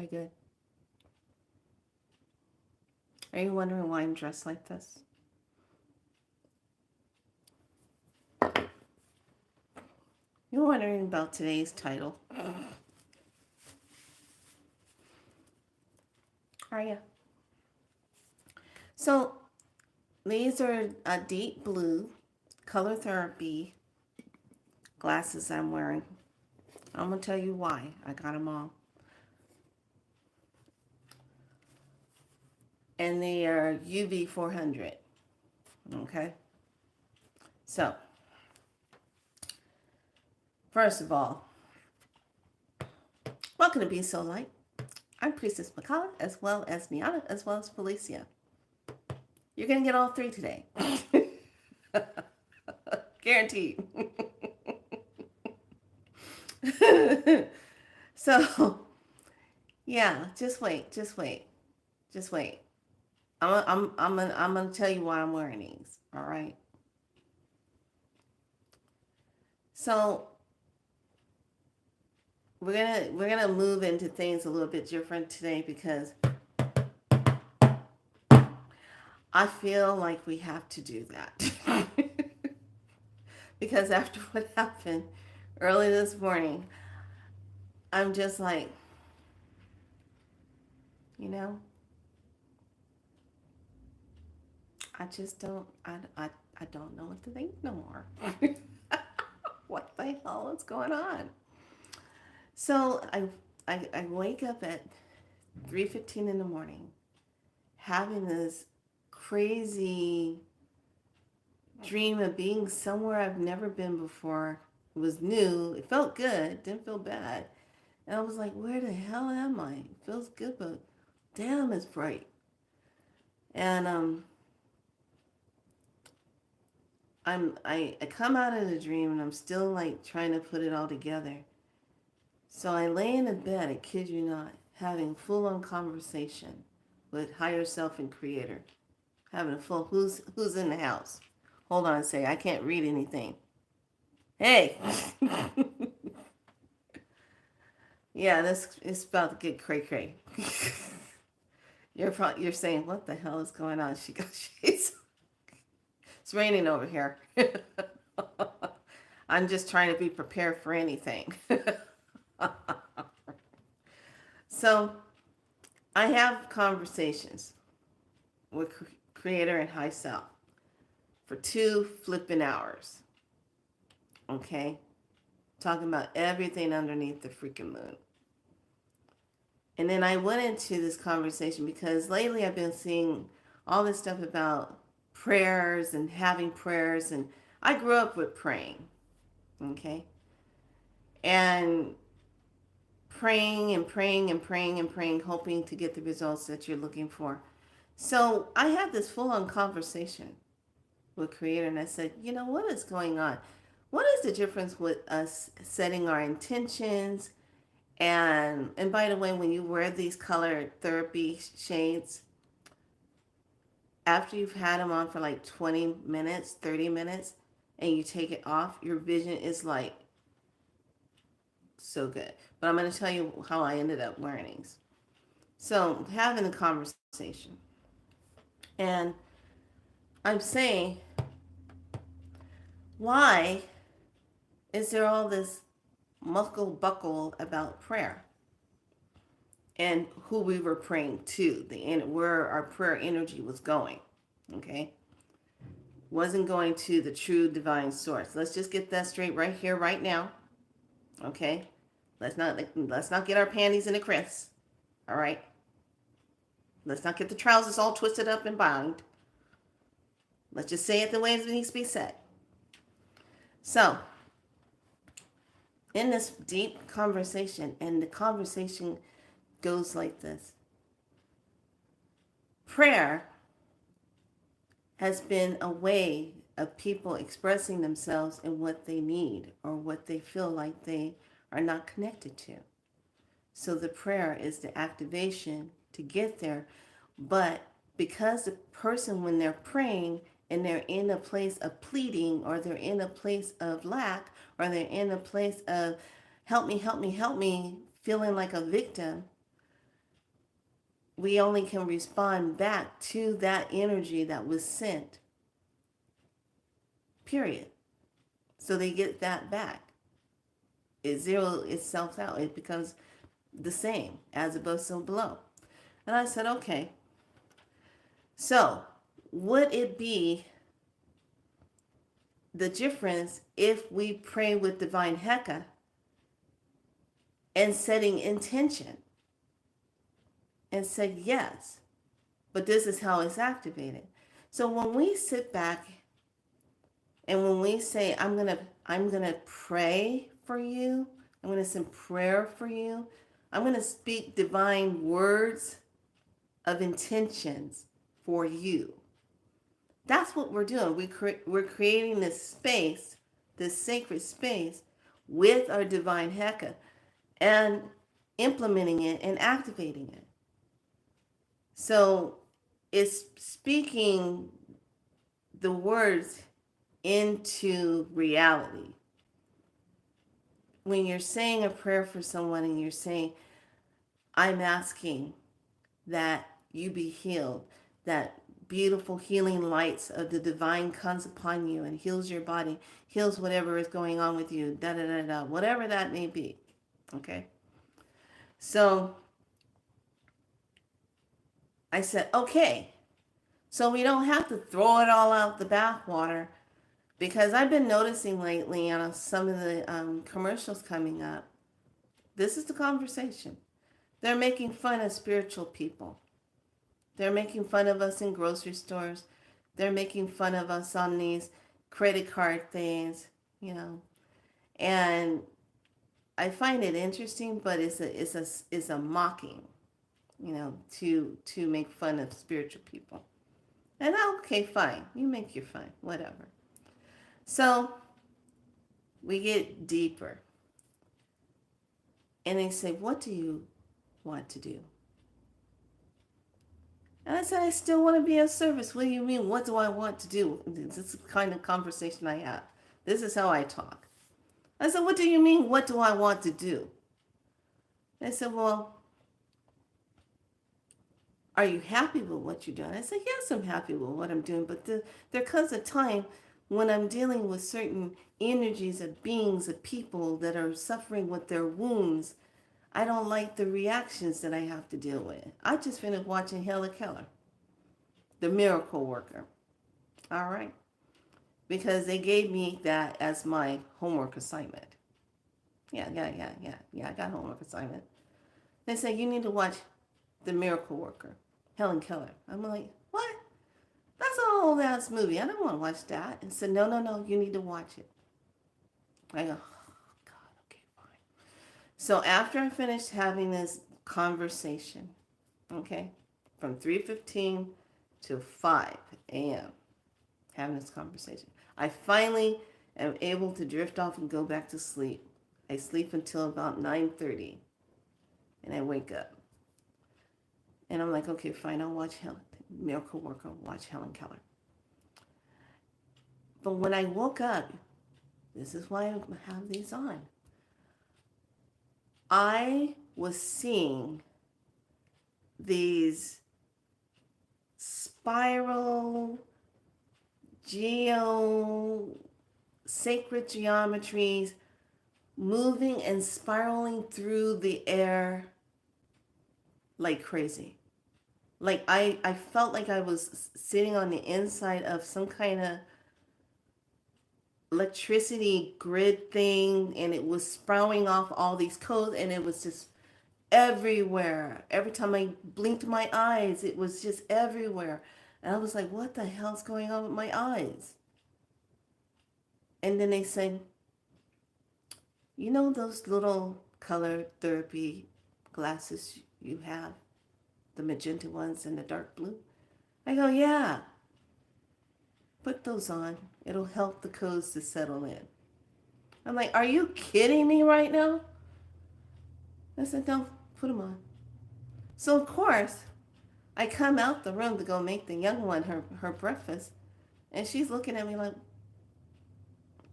Very good. Are you wondering why I'm dressed like this? You're wondering about today's title. Are you? So, these are a deep blue color therapy glasses I'm wearing. I'm going to tell you why I got them all. And they are UV 400. Okay? So, first of all, welcome to Be So Light. I'm Priestess Makala, as well as Niana, as well as Felicia. You're going to get all three today. Guaranteed. So, yeah, just wait. I'm gonna tell you why I'm wearing these. All right. So we're gonna move into things a little bit different today because I feel like we have to do that. Because after what happened early this morning, I'm just like, you know, I just don't I don't know what to think no more. What the hell is going on? So I wake up at 3:15 in the morning having this crazy dream of being somewhere I've never been before. It was new. It felt good. Didn't feel bad. And I was like, where the hell am I? It feels good, but damn, it's bright. And I come out of the dream and I'm still like trying to put it all together. So I lay in the bed, I kid you not, having full-on conversation with higher self and creator. Having a full, who's in the house? Hold on a second, I can't read anything. Hey! Yeah, this is about to get cray-cray. You're saying, what the hell is going on? She got shades. It's raining over here. I'm just trying to be prepared for anything. So I have conversations with Creator and High Self for 2 flipping hours. Okay? Talking about everything underneath the freaking moon. And then I went into this conversation because lately I've been seeing all this stuff about prayers and having prayers. And I grew up with praying. Okay? And praying and praying and praying and praying, hoping to get the results that you're looking for. So I had this full-on conversation with Creator, and I said, you know, what is going on? What is the difference with us setting our intentions? And by the way, when you wear these colored therapy shades, after you've had them on for like 20 minutes, 30 minutes, and you take it off, your vision is like so good. But I'm going to tell you how I ended up wearing these. So having a conversation. And I'm saying, why is there all this muckle buckle about prayer and who we were praying to, where our prayer energy was going? Okay, wasn't going to the true divine source. Let's just get that straight right here, right now. Okay, let's not get our panties in a crisp. All right, let's not get the trousers all twisted up and bound. Let's just say it the way it needs to be said. So, in this deep conversation, and the conversation goes like this. Prayer has been a way of people expressing themselves and what they need or what they feel like they are not connected to. So the prayer is the activation to get there. But because the person, when they're praying and they're in a place of pleading, or they're in a place of lack, or they're in a place of help me, help me, help me, feeling like a victim, we only can respond back to that energy that was sent, period. So they get that back. It zero itself out. It becomes the same as above, so below. And I said, okay. So would it be the difference if we pray with divine Heka and setting intention and said yes, but this is how it's activated? So when we sit back and when we say, I'm gonna pray for you, I'm gonna send prayer for you, I'm gonna speak divine words of intentions for you. That's what we're doing. We're creating this space, this sacred space, with our divine Heka and implementing it and activating it. So it's speaking the words into reality. When you're saying a prayer for someone and you're saying, I'm asking that you be healed, that beautiful healing lights of the divine comes upon you and heals your body, heals whatever is going on with you, da da da da, whatever that may be. Okay? So I said, okay. So we don't have to throw it all out the bathwater, because I've been noticing lately on some of the commercials coming up, this is the conversation. They're making fun of spiritual people. They're making fun of us in grocery stores. They're making fun of us on these credit card things, you know. And I find it interesting, but it's a mocking, you know, to make fun of spiritual people. And okay, fine. You make your fun, whatever. So we get deeper. And they say, what do you want to do? And I said, I still want to be of service. What do you mean? What do I want to do? This is the kind of conversation I have. This is how I talk. I said, what do you mean? What do I want to do? They said, well, are you happy with what you're doing? I said, yes, I'm happy with what I'm doing. But there comes a time when I'm dealing with certain energies of beings, of people that are suffering with their wounds. I don't like the reactions that I have to deal with. I just finished watching Helen Keller, the miracle worker. All right. Because they gave me that as my homework assignment. Yeah, I got homework assignment. They said, you need to watch The Miracle Worker, Helen Keller. I'm like, what? That's an old ass movie. I don't want to watch that. And said, no, you need to watch it. I go, oh, God, okay, fine. So after I finished having this conversation, okay, from 3:15 to 5 a.m., having this conversation, I finally am able to drift off and go back to sleep. I sleep until about 9:30, and I wake up. And I'm like, okay, fine, I'll watch Miracle Worker, watch Helen Keller. But when I woke up, this is why I have these on, I was seeing these spiral, sacred geometries moving and spiraling through the air like crazy. Like I felt like I was sitting on the inside of some kind of electricity grid thing, and it was sprouting off all these codes, and it was just everywhere. Every time I blinked my eyes, it was just everywhere. And I was like, what the hell's going on with my eyes? And then they said, you know those little color therapy glasses you have? The magenta ones and the dark blue? I go, yeah. Put those on. It'll help the codes to settle in. I'm like, are you kidding me right now? I said, no, put them on. So, of course, I come out the room to go make the young one her breakfast. And she's looking at me like,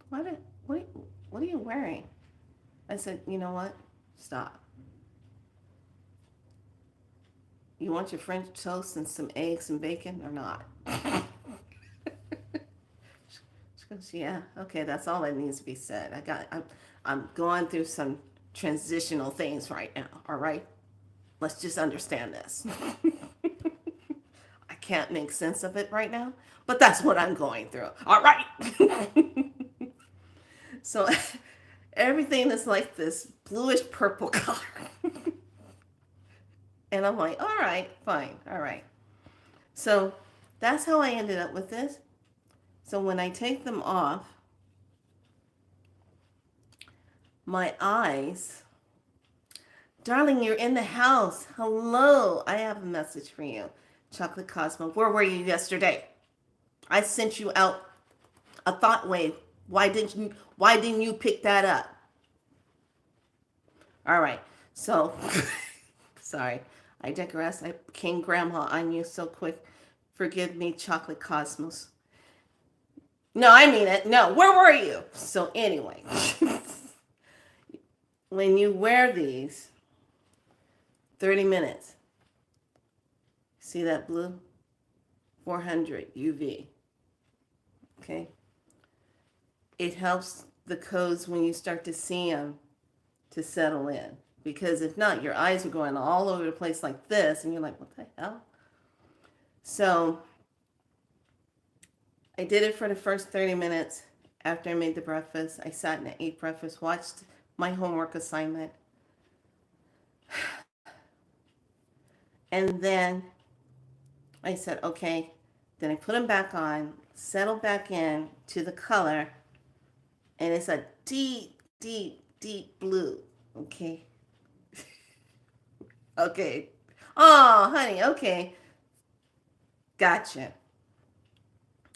what are you wearing? I said, you know what? Stop. You want your French toast and some eggs and bacon or not? She goes, yeah, okay, that's all that needs to be said. I'm going through some transitional things right now, all right? Let's just understand this. I can't make sense of it right now, but that's what I'm going through. All right. So everything is like this bluish purple color. And I'm like, all right, fine, all right. So that's how I ended up with this. So when I take them off, my eyes, darling, you're in the house. Hello, I have a message for you. Chocolate Cosmo, where were you yesterday? I sent you out a thought wave. Why didn't you pick that up? All right. So sorry. I digress. I became grandma on you so quick. Forgive me, Chocolate Cosmos. No, I mean it. No, where were you? So anyway, when you wear these, 30 minutes. See that blue? 400 UV. Okay. It helps the codes when you start to see them to settle in. Because if not, your eyes are going all over the place like this, and you're like, what the hell? So I did it for the first 30 minutes. After I made the breakfast, I sat and ate breakfast, watched my homework assignment. And then I said, okay. Then I put them back on, settled back in to the color, and it's a deep, deep, deep blue. Okay. Okay. Oh, honey, okay. Gotcha.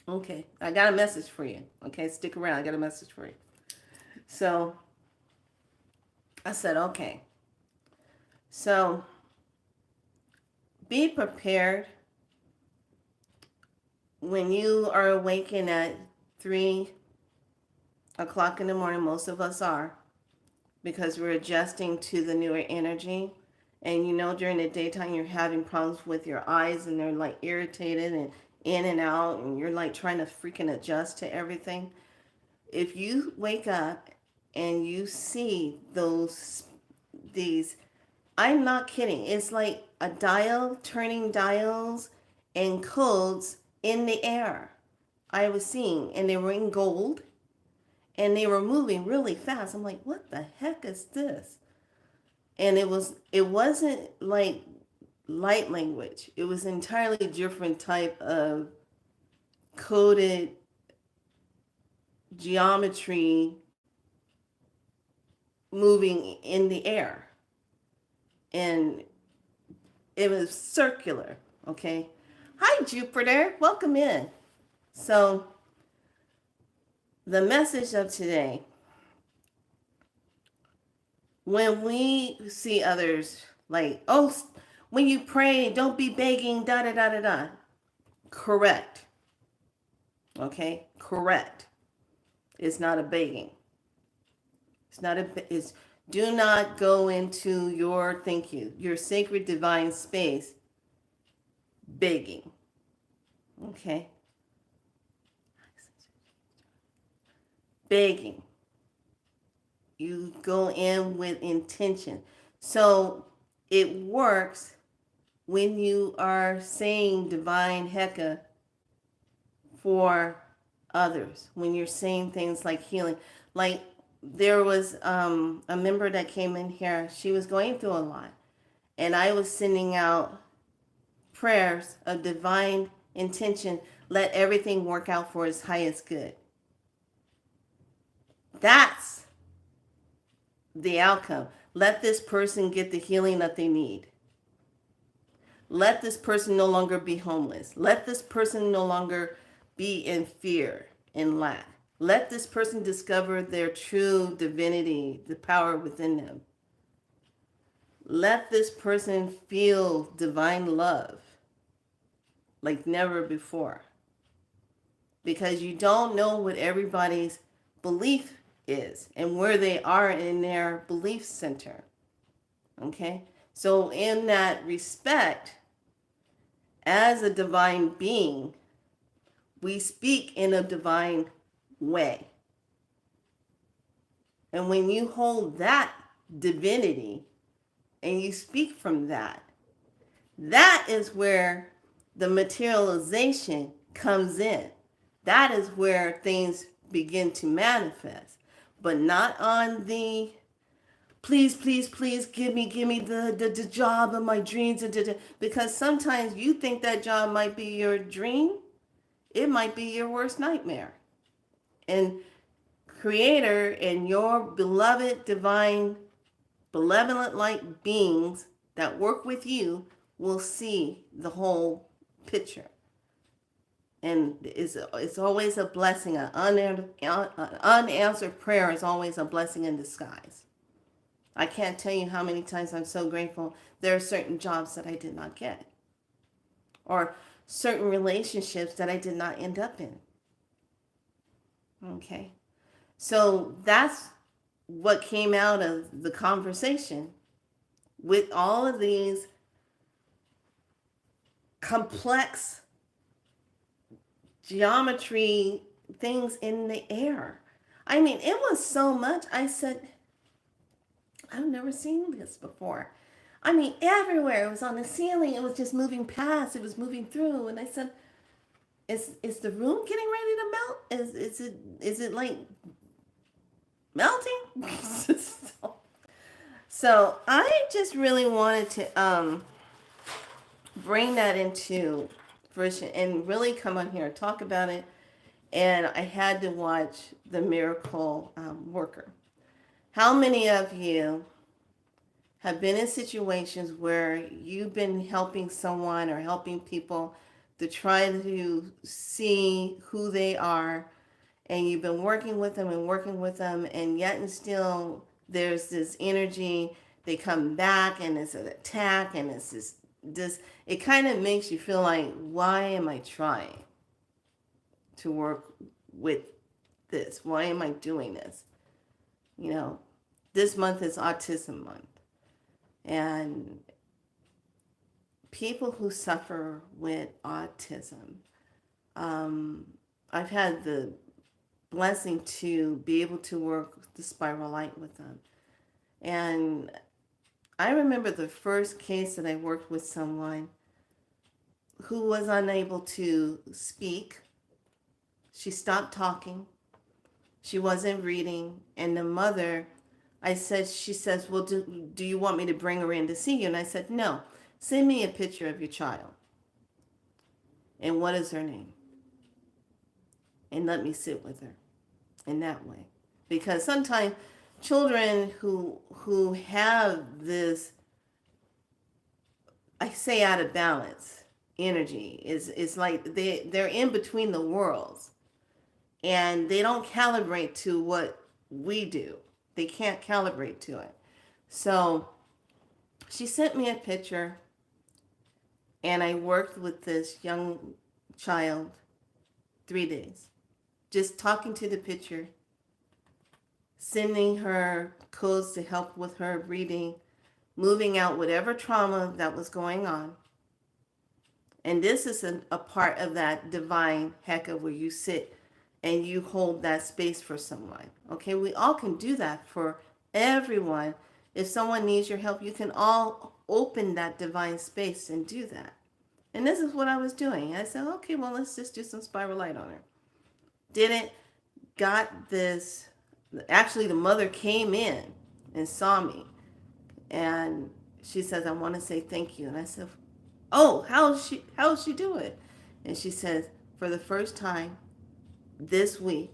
Okay. I got a message for you. Okay, stick around. I got a message for you. So I said, okay. So be prepared when you are awakened at 3 o'clock in the morning. Most of us are, because we're adjusting to the newer energy. And you know, during the daytime, you're having problems with your eyes and they're like irritated and in and out, and you're like trying to freaking adjust to everything. If you wake up and you see these, I'm not kidding. It's like a dial turning dials and codes in the air. I was seeing, and they were in gold and they were moving really fast. I'm like, what the heck is this? And it wasn't like light language. It was entirely different type of coded geometry moving in the air. And it was circular, okay? Hi, Jupiter. Welcome in. So the message of today, when we see others like, oh, when you pray, don't be begging, da da da da da. Correct. Okay? Correct. It's not a begging. It's do not go into your your sacred divine space begging. Okay? Begging. You go in with intention. So it works when you are saying divine Heka for others, when you're saying things like healing. Like there was a member that came in here, she was going through a lot, and I was sending out prayers of divine intention, let everything work out for his highest good. That's the outcome. Let this person get the healing that they need. Let this person no longer be homeless. Let this person no longer be in fear and lack. Let this person discover their true divinity, the power within them. Let this person feel divine love like never before. Because you don't know what everybody's belief is and where they are in their belief center. Okay? So in that respect, as a divine being, we speak in a divine way. And when you hold that divinity and you speak from that, that is where the materialization comes in. That is where things begin to manifest, but not on the please, please, please give me the job of my dreams. Because sometimes you think that job might be your dream. It might be your worst nightmare. And Creator and your beloved divine benevolent light beings that work with you will see the whole picture. And it's always a blessing. An unanswered prayer is always a blessing in disguise. I can't tell you how many times I'm so grateful there are certain jobs that I did not get, or certain relationships that I did not end up in. Okay. So that's what came out of the conversation with all of these complex geometry things in the air. I mean, it was so much. I said, I've never seen this before. I mean, everywhere. It was on the ceiling. It was just moving past. It was moving through. And I said, is the room getting ready to melt? Is it like melting? So I just really wanted to bring that into fruition and really come on here and talk about it. And I had to watch The Miracle Worker. How many of you have been in situations where you've been helping someone or helping people to try to see who they are, and you've been working with them, and yet and still there's this energy, they come back and it's an attack, and it's this it kind of makes you feel like, why am I trying to work with this? Why am I doing this? You know, this month is Autism Month. And people who suffer with autism, I've had the blessing to be able to work the spiral light with them. And I remember the first case that I worked with someone who was unable to speak. She stopped talking. She wasn't reading. And the mother, she says, well, do you want me to bring her in to see you? And I said, no, send me a picture of your child. And what is her name? And let me sit with her in that way. Because sometimes children who have this, I say out of balance energy, is like they're in between the worlds. And they don't calibrate to what we do. They can't calibrate to it. So she sent me a picture, and I worked with this young child 3 days, just talking to the picture, sending her codes to help with her reading, moving out whatever trauma that was going on. And this is a part of that divine Heka where you sit and you hold that space for someone. Okay, we all can do that for everyone. If someone needs your help, you can all open that divine space and do that. And this is what I was doing. I said, okay, well, let's just do some spiral light on her. Did it, got this. Actually, the mother came in and saw me. And she says, I want to say thank you. And I said, oh, how's she doing? And she says, for the first time this week,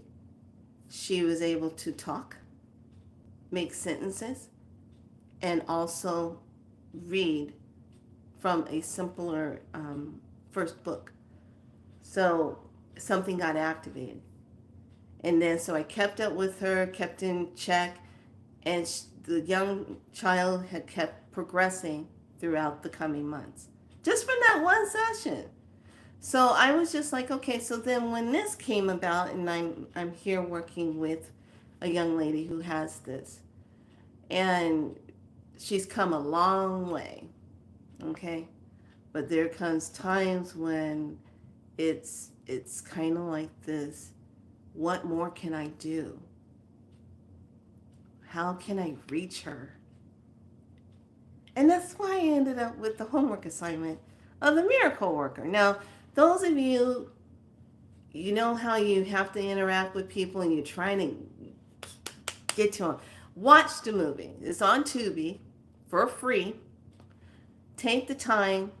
she was able to talk, make sentences, and also read from a simpler first book. So something got activated. And then so I kept up with her, kept in check, and the young child had kept progressing throughout the coming months. Just from that one session. So I was just like, okay, so then when this came about, and I'm here working with a young lady who has this, and she's come a long way, okay? But there comes times when it's kind of like this, what more can I do? How can I reach her? And that's why I ended up with the homework assignment of the miracle worker. Now, those of you, you know how you have to interact with people and you're trying to get to them. Watch the movie. It's on Tubi for free. Take the time,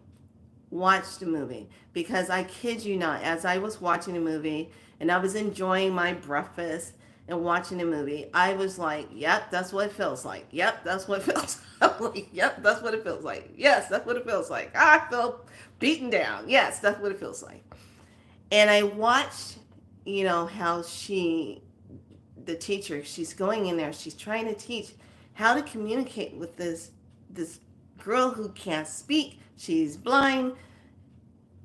watch the movie. Because I kid you not, as I was watching the movie and I was enjoying my breakfast and watching the movie, I was like, yep, that's what it feels like. Yep, that's what it feels like. Yep, that's what it feels like. Yes, that's what it feels like. I feel beaten down. Yes, that's what it feels like. And I watched, how the teacher, she's going in there, she's trying to teach how to communicate with this girl who can't speak. She's blind,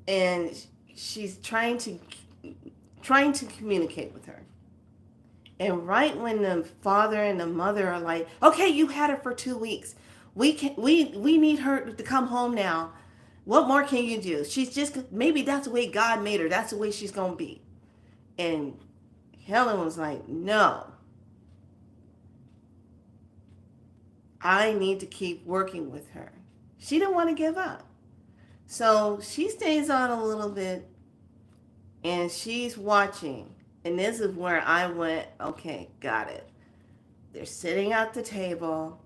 and she's trying to communicate with her. And right when the father and the mother are like, "Okay, you had her for 2 weeks. We need her to come home now. What more can you do? She's just, maybe that's the way God made her. That's the way she's going to be." And Helen was like, "No. I need to keep working with her." She didn't want to give up. So she stays on a little bit and she's watching. And this is where I went, okay, got it. They're sitting at the table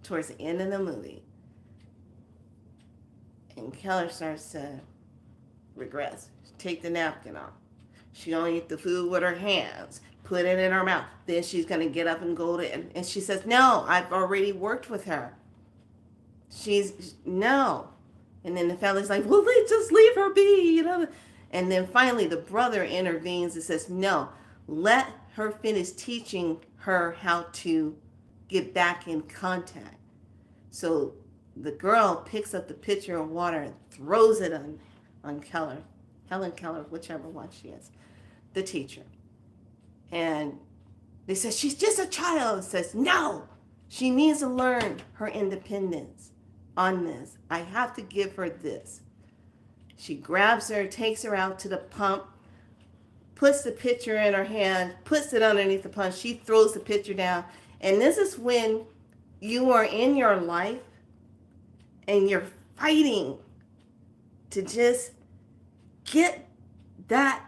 towards the end of the movie. And Keller starts to regress. Take the napkin off. She gonna eat the food with her hands, put it in her mouth. Then she's gonna get up and go to, and she says, "No, I've already worked with her." No. And then the family's like, "Well, just leave her be, And then finally the brother intervenes and says, "No, let her finish teaching her how to get back in contact." So the girl picks up the pitcher of water and throws it on Keller, Helen Keller, whichever one she is, the teacher. And they said, "She's just a child." It says, "No, she needs to learn her independence on this. I have to give her this." She grabs her, takes her out to the pump, puts the pitcher in her hand, puts it underneath the pump. She throws the pitcher down. And this is when you are in your life and you're fighting to just get that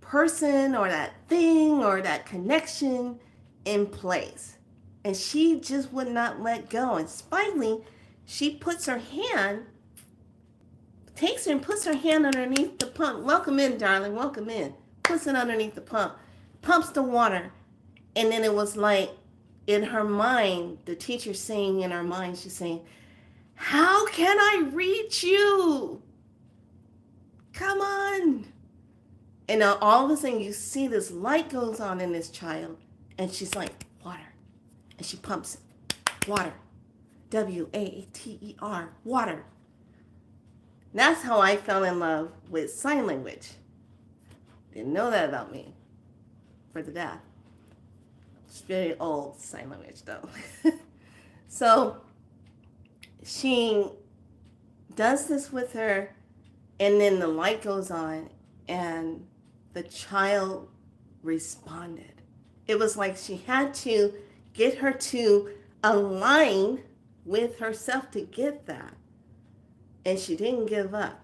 person or that thing or that connection in place. And she just would not let go. And finally, she puts her hand, takes her and puts her hand underneath the pump. "Welcome in, darling, welcome in." Puts it underneath the pump, pumps the water. And then it was like, in her mind, the teacher saying in her mind, she's saying, "How can I reach you? Come on." And now all of a sudden you see this light goes on in this child. And she's like, "Water." And she pumps it. Water. WATER. Water. That's how I fell in love with sign language. Didn't know that about me. For the deaf. It's very old sign language though. So she does this with her, and then the light goes on and the child responded. It was like she had to get her to align with herself to get that. And she didn't give up.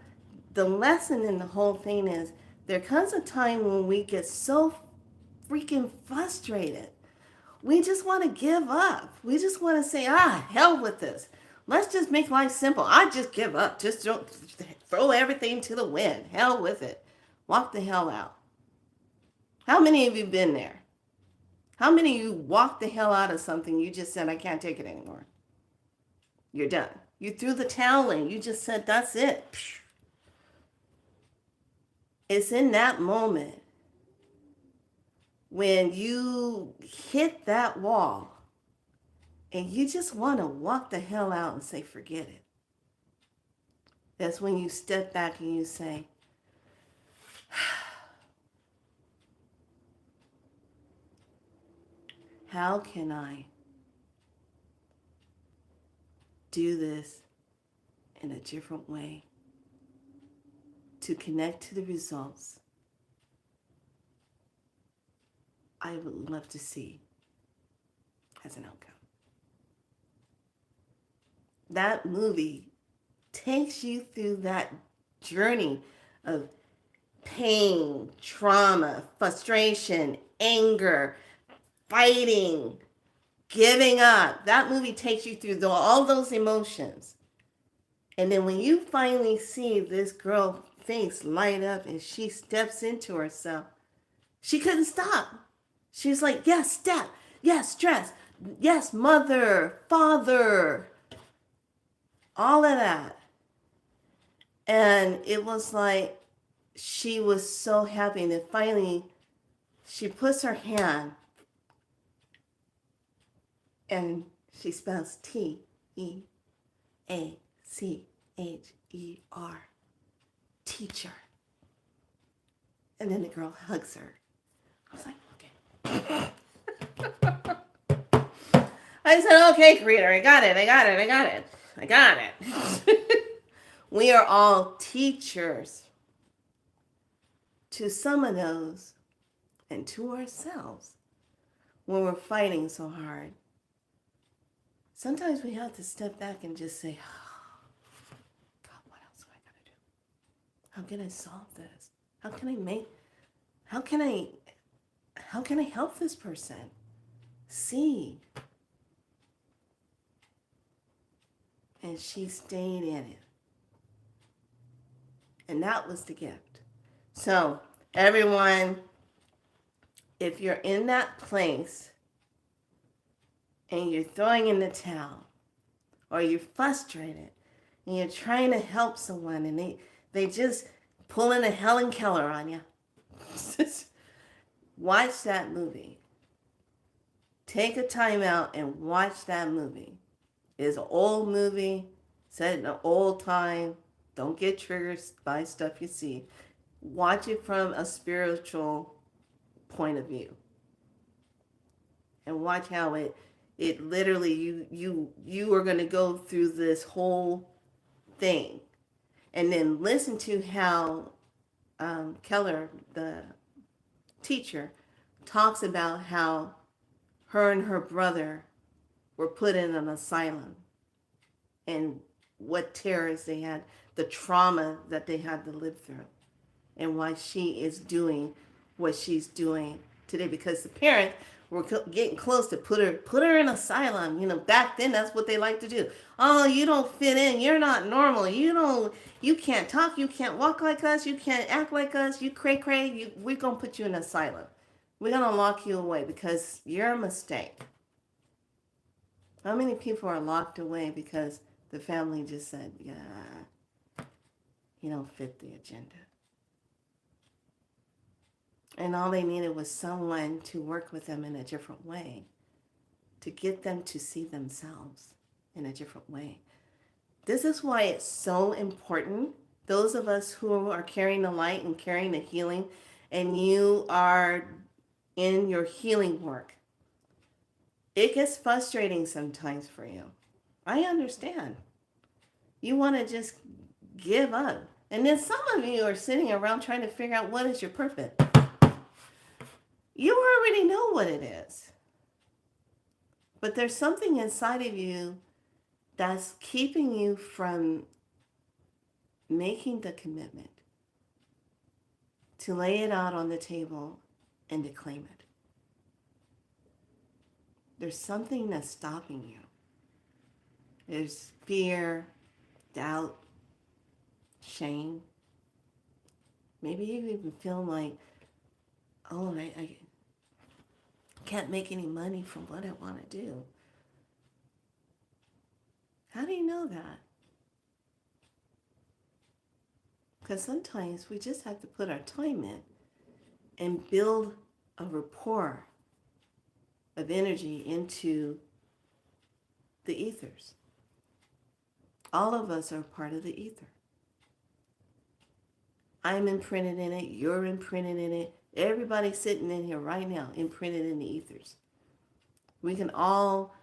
The lesson in the whole thing is, there comes a time when we get so freaking frustrated. We just want to give up. We just want to say, hell with this. Let's just make life simple. I just give up. Just don't throw everything to the wind. Hell with it. Walk the hell out. How many of you been there? How many of you walked the hell out of something you just said, "I can't take it anymore"? You're done. You threw the towel in. You just said, "That's it." It's in that moment when you hit that wall and you just want to walk the hell out and say, "Forget it." That's when you step back and you say, "How can I do this in a different way to connect to the results I would love to see as an outcome. That movie takes you through that journey of pain, trauma, frustration, anger, fighting, giving up. That movie takes you through all those emotions. And then when you finally see this girl face light up and she steps into herself, she couldn't stop. She's like, yes, step. Yes, stress. Yes, mother, father. All of that. And it was like she was so happy. And then finally, she puts her hand and she spells T-E-A-C-H-E-R. Teacher. And then the girl hugs her. I was like, okay. I said, okay, creator, I got it. We are all teachers to some of those and to ourselves when we're fighting so hard. Sometimes we have to step back and just say, oh, God, what else do I got to do? How can I solve this? How can I help this person see? And she stayed in it. And that was the gift. So, everyone, if you're in that place and you're throwing in the towel or you're frustrated and you're trying to help someone and they just pulling a Helen Keller on you, watch that movie. Take a time out and watch that movie. It's an old movie, set in an old time. Don't get triggered by stuff you see. Watch it from a spiritual point of view. And watch how it literally, you are going to go through this whole thing. And then listen to how Keller, the teacher, talks about how her and her brother were put in an asylum and what terrors they had, the trauma that they had to live through, and why she is doing what she's doing today. Because the parents were getting close to put her in asylum. You know, back then that's what they like to do. Oh, you don't fit in. You're not normal. You can't talk. You can't walk like us. You can't act like us. You cray. We're going to put you in asylum. We're going to lock you away because you're a mistake. How many people are locked away because the family just said, yeah, you don't fit the agenda. And all they needed was someone to work with them in a different way, to get them to see themselves in a different way. This is why it's so important. Those of us who are carrying the light and carrying the healing, and you are in your healing work, it gets frustrating sometimes for you. I understand. You want to just give up. And then some of you are sitting around trying to figure out what is your purpose. You already know what it is. But there's something inside of you that's keeping you from making the commitment to lay it out on the table and to claim it. There's something that's stopping you. There's fear, doubt, shame. Maybe you even feel like, oh, I can't make any money from what I want to do. How do you know that? Because sometimes we just have to put our time in and build a rapport of energy into the ethers. All of us are part of the ether. I'm imprinted in it. You're imprinted in it. Everybody sitting in here right now imprinted in the ethers. We can all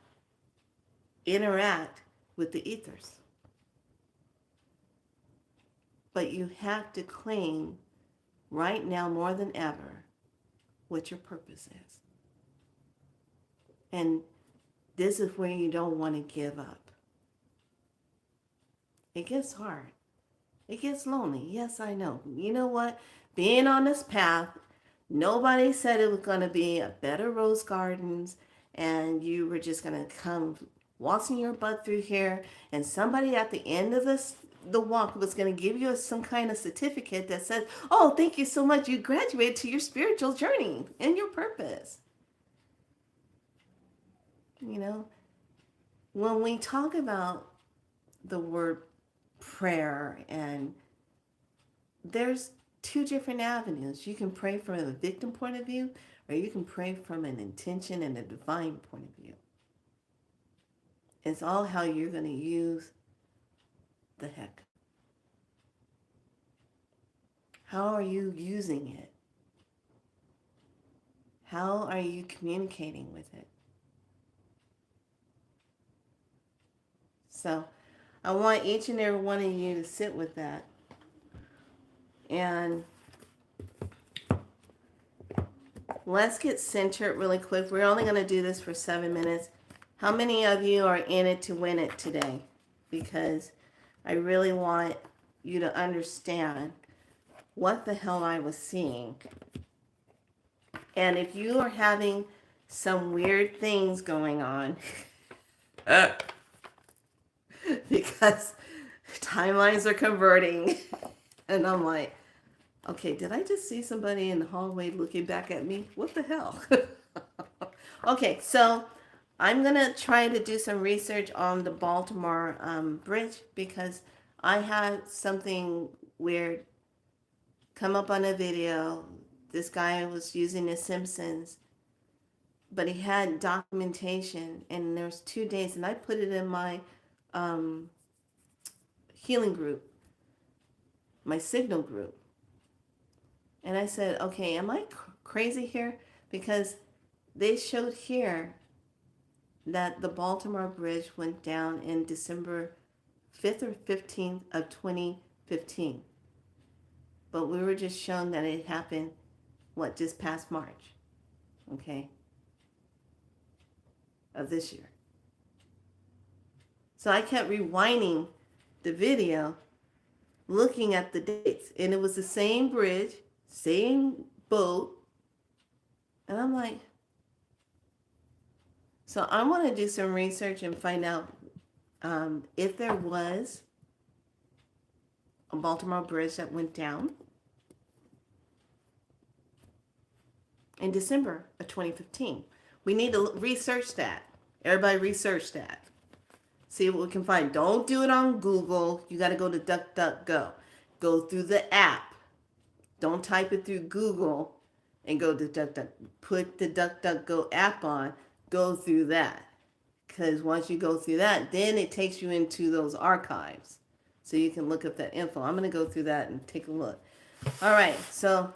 interact with the ethers. But you have to claim right now more than ever what your purpose is. And this is where you don't want to give up. It gets hard. It gets lonely. Yes, I know. You know what? Being on this path, nobody said it was going to be a bed of rose gardens and you were just going to come waltzing your butt through here and somebody at the end of the walk was going to give you some kind of certificate that says, oh, thank you so much. You graduated to your spiritual journey and your purpose. You know, when we talk about the word prayer, and there's two different avenues. You can pray from a victim point of view, or you can pray from an intention and a divine point of view. It's all how you're going to use the heck. How are you using it? How are you communicating with it? So I want each and every one of you to sit with that. And let's get centered really quick. We're only going to do this for 7 minutes. How many of you are in it to win it today? Because I really want you to understand what the hell I was seeing. And if you are having some weird things going on, because timelines are converting, and I'm like, okay, did I just see somebody in the hallway looking back at me? What the hell? Okay, so I'm going to try to do some research on the Baltimore Bridge, because I had something weird come up on a video. This guy was using The Simpsons, but he had documentation, and there's 2 days, and I put it in my healing group, my signal group. And I said, okay, am I crazy here? Because they showed here that the Baltimore Bridge went down in December 5th or 15th of 2015. But we were just shown that it happened, just past March, okay, of this year. So I kept rewinding the video, looking at the dates, and it was the same bridge, same boat, and I'm like, so I want to do some research and find out if there was a Baltimore Bridge that went down in December of 2015. We need to research that. Everybody research that. See what we can find. Don't do it on Google. You got to go to DuckDuckGo. Go through the app. Don't type it through Google and go to DuckDuck. Put the DuckDuckGo app on. Go through that. Because once you go through that, then it takes you into those archives. So you can look up that info. I'm going to go through that and take a look. All right. So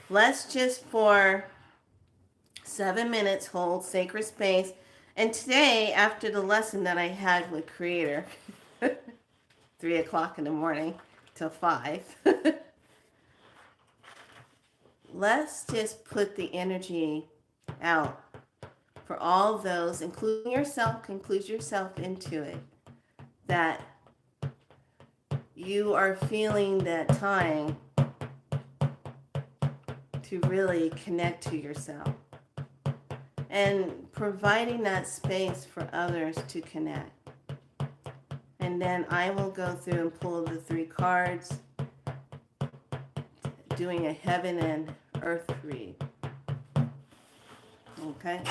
let's just for 7 minutes hold sacred space. And today, after the lesson that I had with Creator, 3 o'clock in the morning till 5, let's just put the energy out for all those, include yourself into it, that you are feeling that time to really connect to yourself. And providing that space for others to connect. And then I will go through and pull the 3 cards, doing a heaven and earth read. Okay?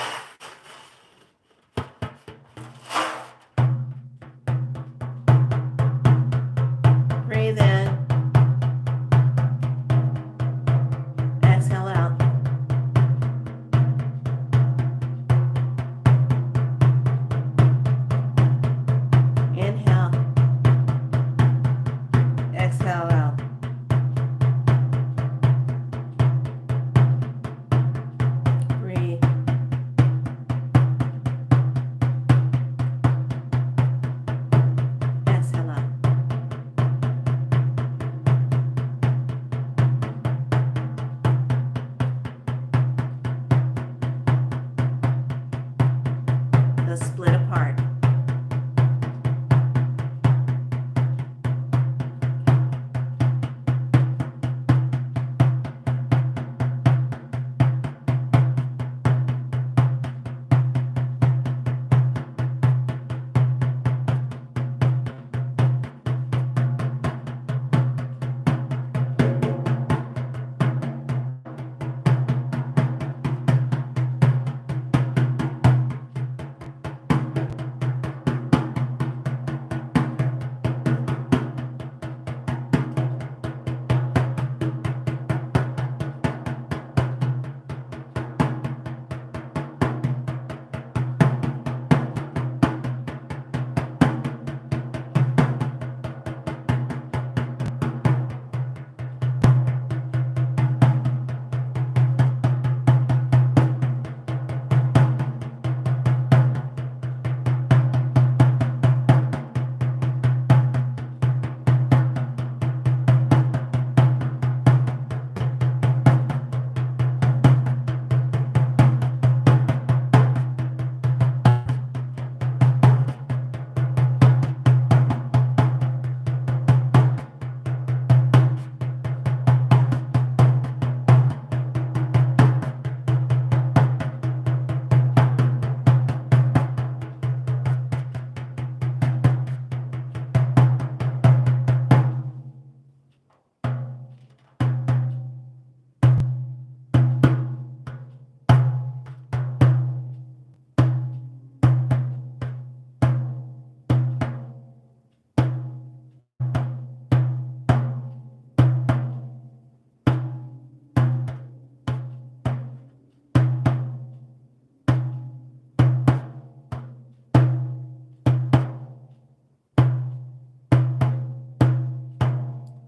Breathe in. Exhale out. Inhale. Exhale out. Breathe.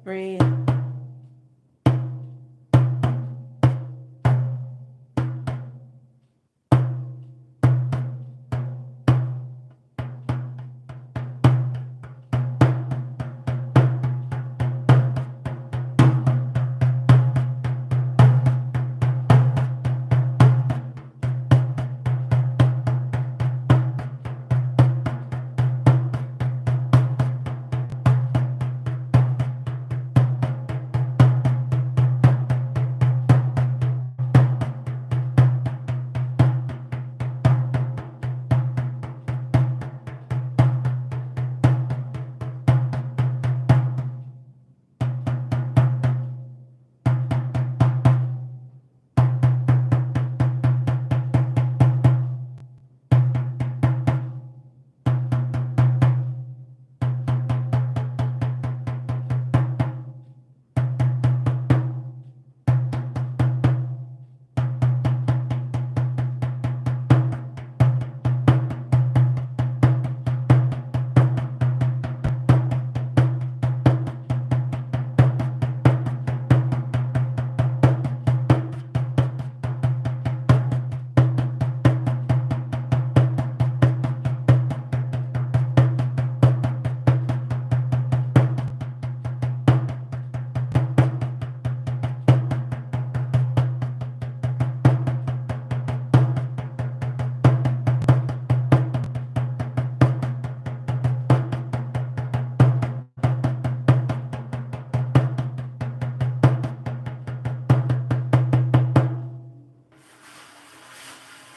Breathe.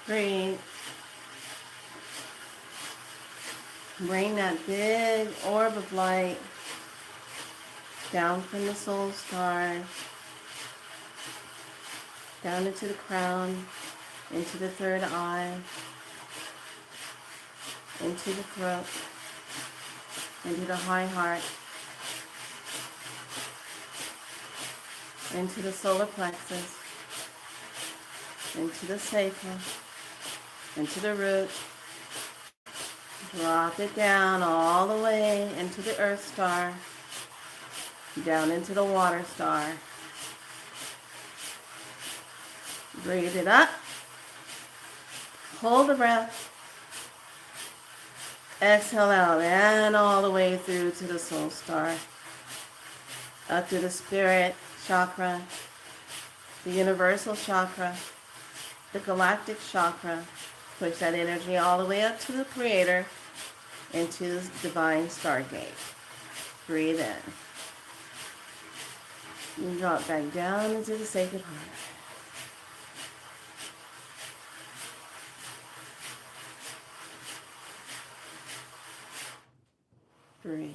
Breathe. Bring that big orb of light down from the soul star, down into the crown, into the third eye, into the throat, into the high heart, into the solar plexus, into the sacral, into the root. Drop it down all the way into the earth star, down into the water star. Breathe it up. Hold the breath. Exhale out and all the way through to the soul star. Up to the spirit chakra, the universal chakra, the galactic chakra. Push that energy all the way up to the creator, into the divine stargate. Breathe in. And drop back down into the sacred heart. Breathe.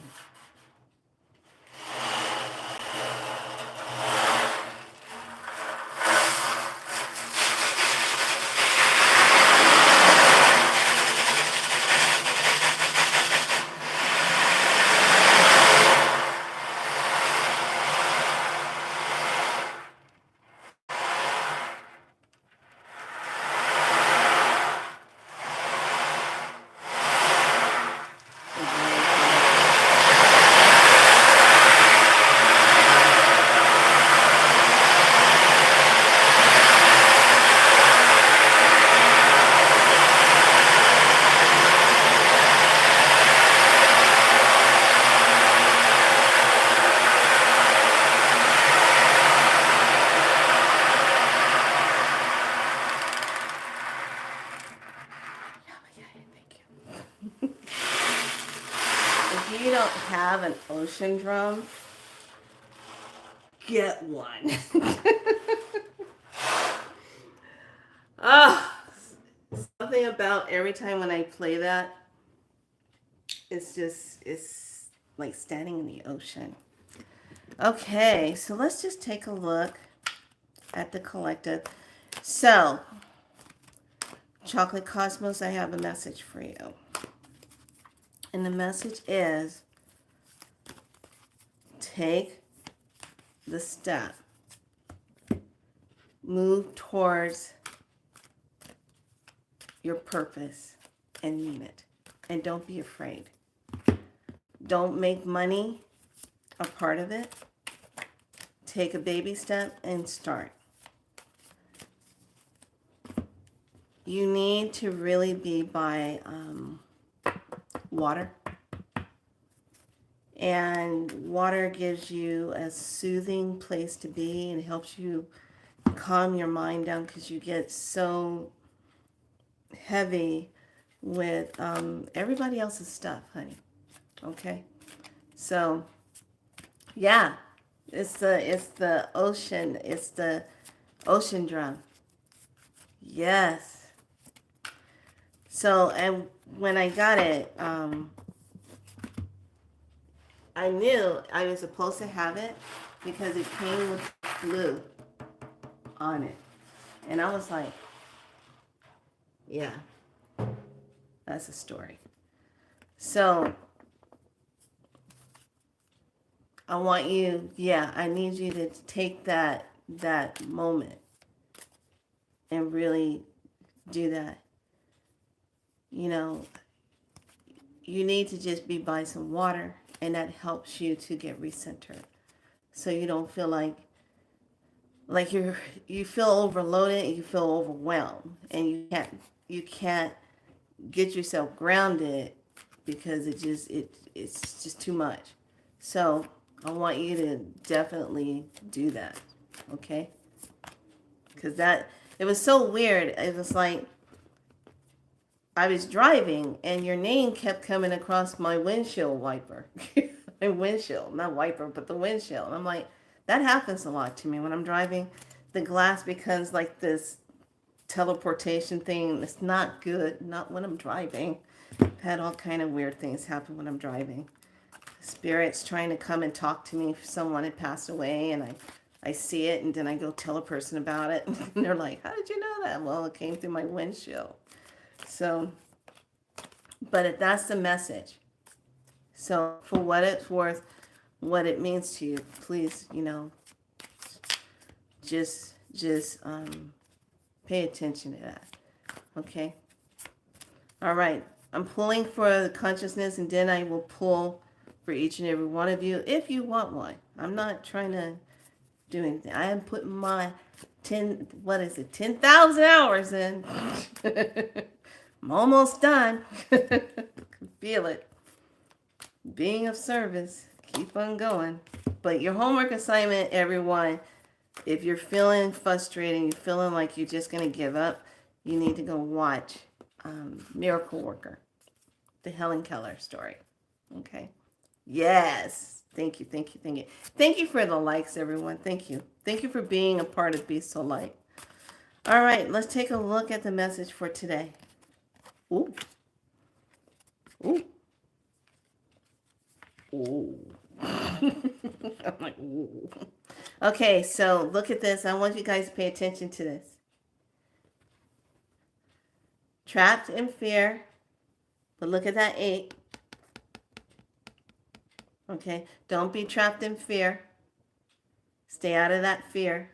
If you don't have an ocean drum, get one. Something about every time when I play that, it's like standing in the ocean. Okay, so let's just take a look at the collective. So, Chocolate Cosmos, I have a message for you. And the message is, take the step. Move towards your purpose and mean it. And don't be afraid. Don't make money a part of it. take a baby step and start. You need to really be by water. And water gives you a soothing place to be and helps you calm your mind down because you get so heavy with everybody else's stuff, honey. Okay? So, yeah, it's the ocean drum. Yes. So, and when I got it, I knew I was supposed to have it because it came with glue on it. And I was like, yeah, that's a story. So I want you, I need you to take that moment and really do that. You know, you need to just be by some water, and that helps you to get recentered. So you don't feel like you feel overloaded, you feel overwhelmed, and you can't get yourself grounded because it's just too much. So I want you to definitely do that, okay? Because it was so weird. It was like I was driving and your name kept coming across my windshield wiper. My windshield, not wiper, but the windshield. And I'm like, that happens a lot to me when I'm driving. The glass becomes like this teleportation thing. It's not good, not when I'm driving. I've had all kind of weird things happen when I'm driving. Spirits trying to come and talk to me if someone had passed away, and I see it, and then I go tell a person about it, and they're like, how did you know that? Well, it came through my windshield. So, but that's the message. So for what it's worth, what it means to you, please, just pay attention to that. Okay? All right. I'm pulling for the consciousness, and then I will pull for each and every one of you if you want one. I'm not trying to do anything. I am putting my 10,000 hours in. I'm almost done. Feel it. Being of service. Keep on going. But your homework assignment, everyone, if you're feeling frustrated, you're feeling like you're just going to give up, you need to go watch Miracle Worker, the Helen Keller story. Okay? Yes. Thank you, thank you, thank you. Thank you for the likes, everyone. Thank you. Thank you for being a part of Be So Light. All right, let's take a look at the message for today. Ooh. Ooh. Ooh. I'm like, ooh. Okay, so look at this. I want you guys to pay attention to this. Trapped in fear. But look at that 8. Okay, don't be trapped in fear. Stay out of that fear.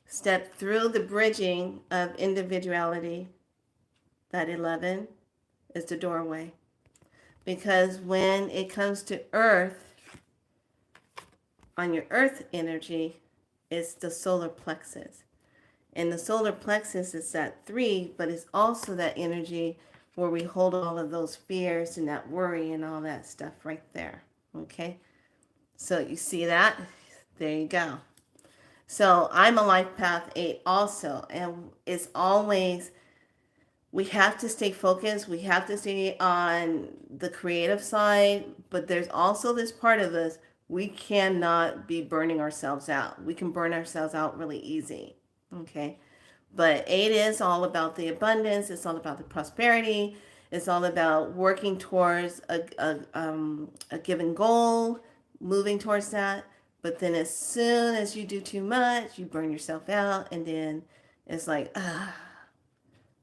Step through the bridging of individuality. That 11 is the doorway. Because when it comes to earth, on your earth energy, it's the solar plexus. And the solar plexus is that 3, but it's also that energy where we hold all of those fears and that worry and all that stuff right there. Okay? So you see that? There you go. So I'm a life path 8 also. And it's always, we have to stay focused. We have to stay on the creative side. But there's also this part of us, we cannot be burning ourselves out. We can burn ourselves out really easy. Okay? But 8 is all about the abundance. It's all about the prosperity. It's all about working towards a given goal, moving towards that. But then as soon as you do too much, you burn yourself out. And then it's like,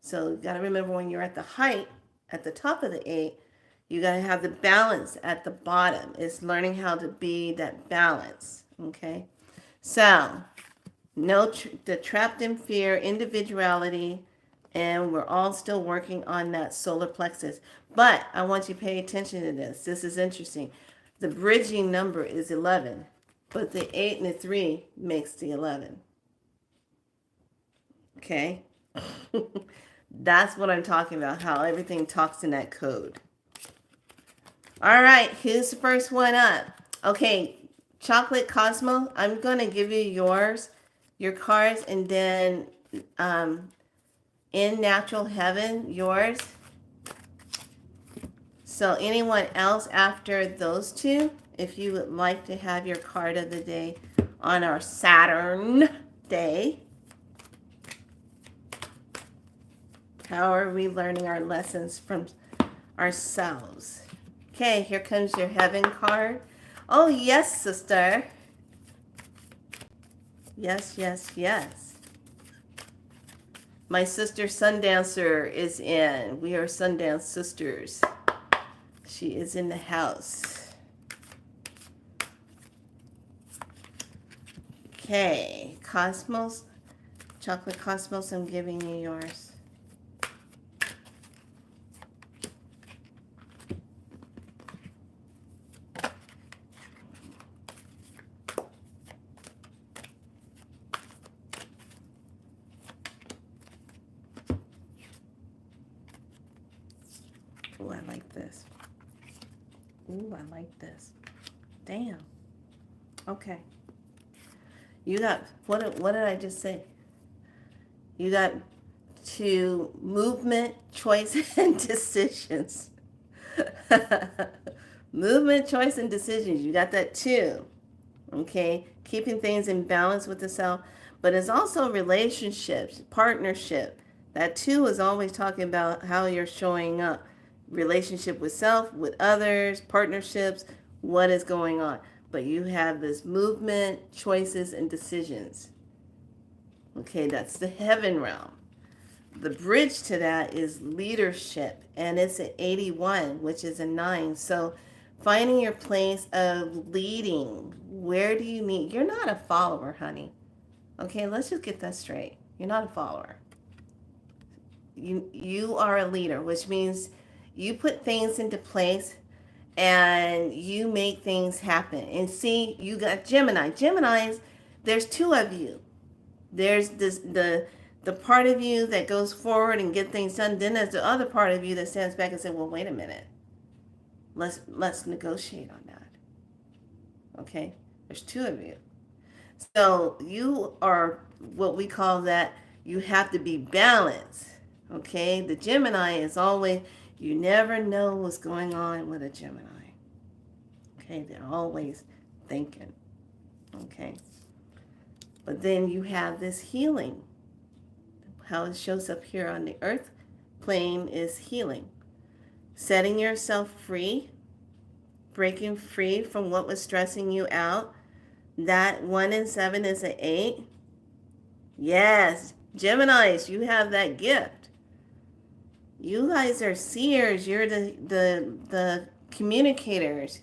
So you got to remember when you're at the height, at the top of the 8, you got to have the balance at the bottom. It's learning how to be that balance. Okay? So the trapped in fear, individuality, and we're all still working on that solar plexus. But I want you to pay attention to this. This is interesting. The bridging number is 11. but the 8 and the 3 makes the 11. Okay? That's what I'm talking about, how everything talks in that code. All right, who's the first one up? Okay, Chocolate Cosmo, I'm going to give you your cards, and then in Natural Heaven, yours. So anyone else after those two, if you would like to have your card of the day on our Saturn day. How are we learning our lessons from ourselves? Okay, here comes your heaven card. Oh, yes, sister. Yes, yes, yes. My sister Sundancer is in. We are Sundance sisters. She is in the house. Okay, Cosmos. Chocolate Cosmos, I'm giving you yours. Ooh, I like this. Ooh, I like this. Damn. Okay. You got, what did I just say? You got to movement, choice, and decisions. Movement, choice, and decisions. You got that too. Okay? Keeping things in balance with the self. But it's also relationships, partnership. That too is always talking about how you're showing up. Relationship with self, with others, partnerships, what is going on. But you have this movement, choices, and decisions. Okay, that's the heaven realm. The bridge to that is leadership, and it's an 81, which is a 9. So finding your place of leading. Where do you need? You're not a follower, honey. Okay, let's just get that straight. You're not a follower. You are a leader, which means you put things into place and you make things happen. And see, you got Gemini. Geminis, there's two of you. There's the part of you that goes forward and get things done. Then there's the other part of you that stands back and says, well, wait a minute. Let's negotiate on that. Okay? There's two of you. So you are what we call that, you have to be balanced. Okay? The Gemini is always, you never know what's going on with a Gemini. Okay? They're always thinking. Okay? But then you have this healing. How it shows up here on the earth plane is healing. Setting yourself free, breaking free from what was stressing you out. That 1 and 7 is an 8. Yes, Geminis, you have that gift. You guys are seers. You're the communicators.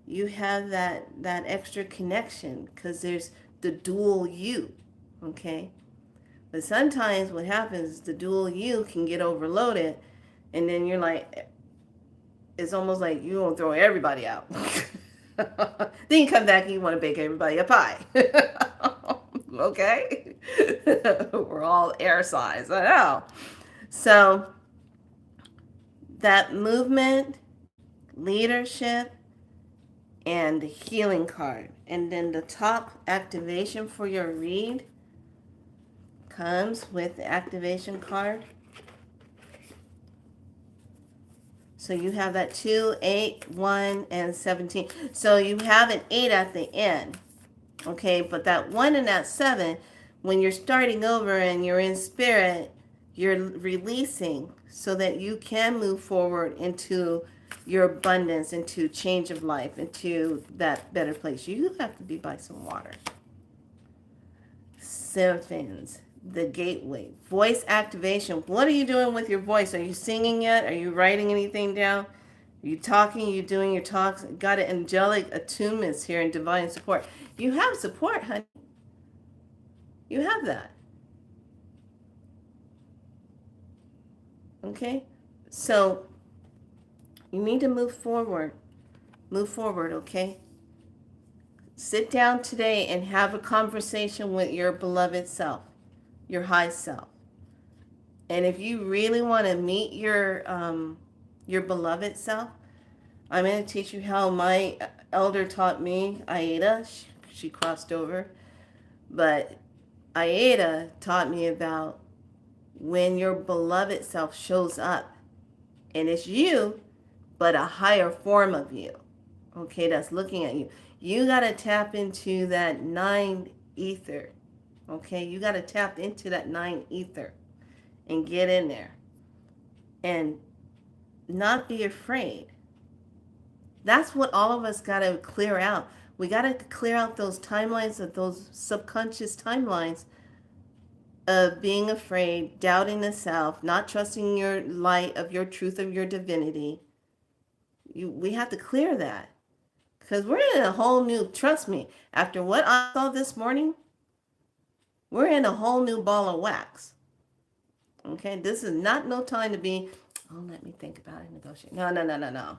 You have that extra connection because there's the dual you. Okay? But sometimes what happens is the dual you can get overloaded, and then you're like, it's almost like you're going to throw everybody out. Then you come back and you want to bake everybody a pie. Okay? We're all air size. I know. So that movement, leadership, and the healing card. And then the top activation for your read comes with the activation card. So you have that 2, 8, 1, and 17. So you have an 8 at the end. Okay, but that 1 and that 7, when you're starting over and you're in spirit, you're releasing so that you can move forward into your abundance, into change of life, into that better place. You have to be by some water. Seraphins, the gateway. Voice activation. What are you doing with your voice? Are you singing yet? Are you writing anything down? Are you talking? Are you doing your talks? Got an angelic attunements here and divine support. You have support, honey. You have that. Okay? So you need to move forward. Move forward, okay? Sit down today and have a conversation with your beloved self, your high self. And if you really want to meet your beloved self, I'm going to teach you how my elder taught me, Aida. She crossed over. But Aida taught me about when your beloved self shows up and it's you, but a higher form of you, okay, that's looking at you. You got to tap into that nine ether, okay? You got to tap into that nine ether and get in there and not be afraid. That's what all of us got to clear out. We got to clear out those timelines, of those subconscious timelines of being afraid, doubting the self, not trusting your light of your truth of your divinity. We have to clear that because we're in a whole new, trust me, after what I saw this morning, we're in a whole new ball of wax. Okay, this is not no time to be, oh, let me think about it, negotiate. No, no, no, no, no.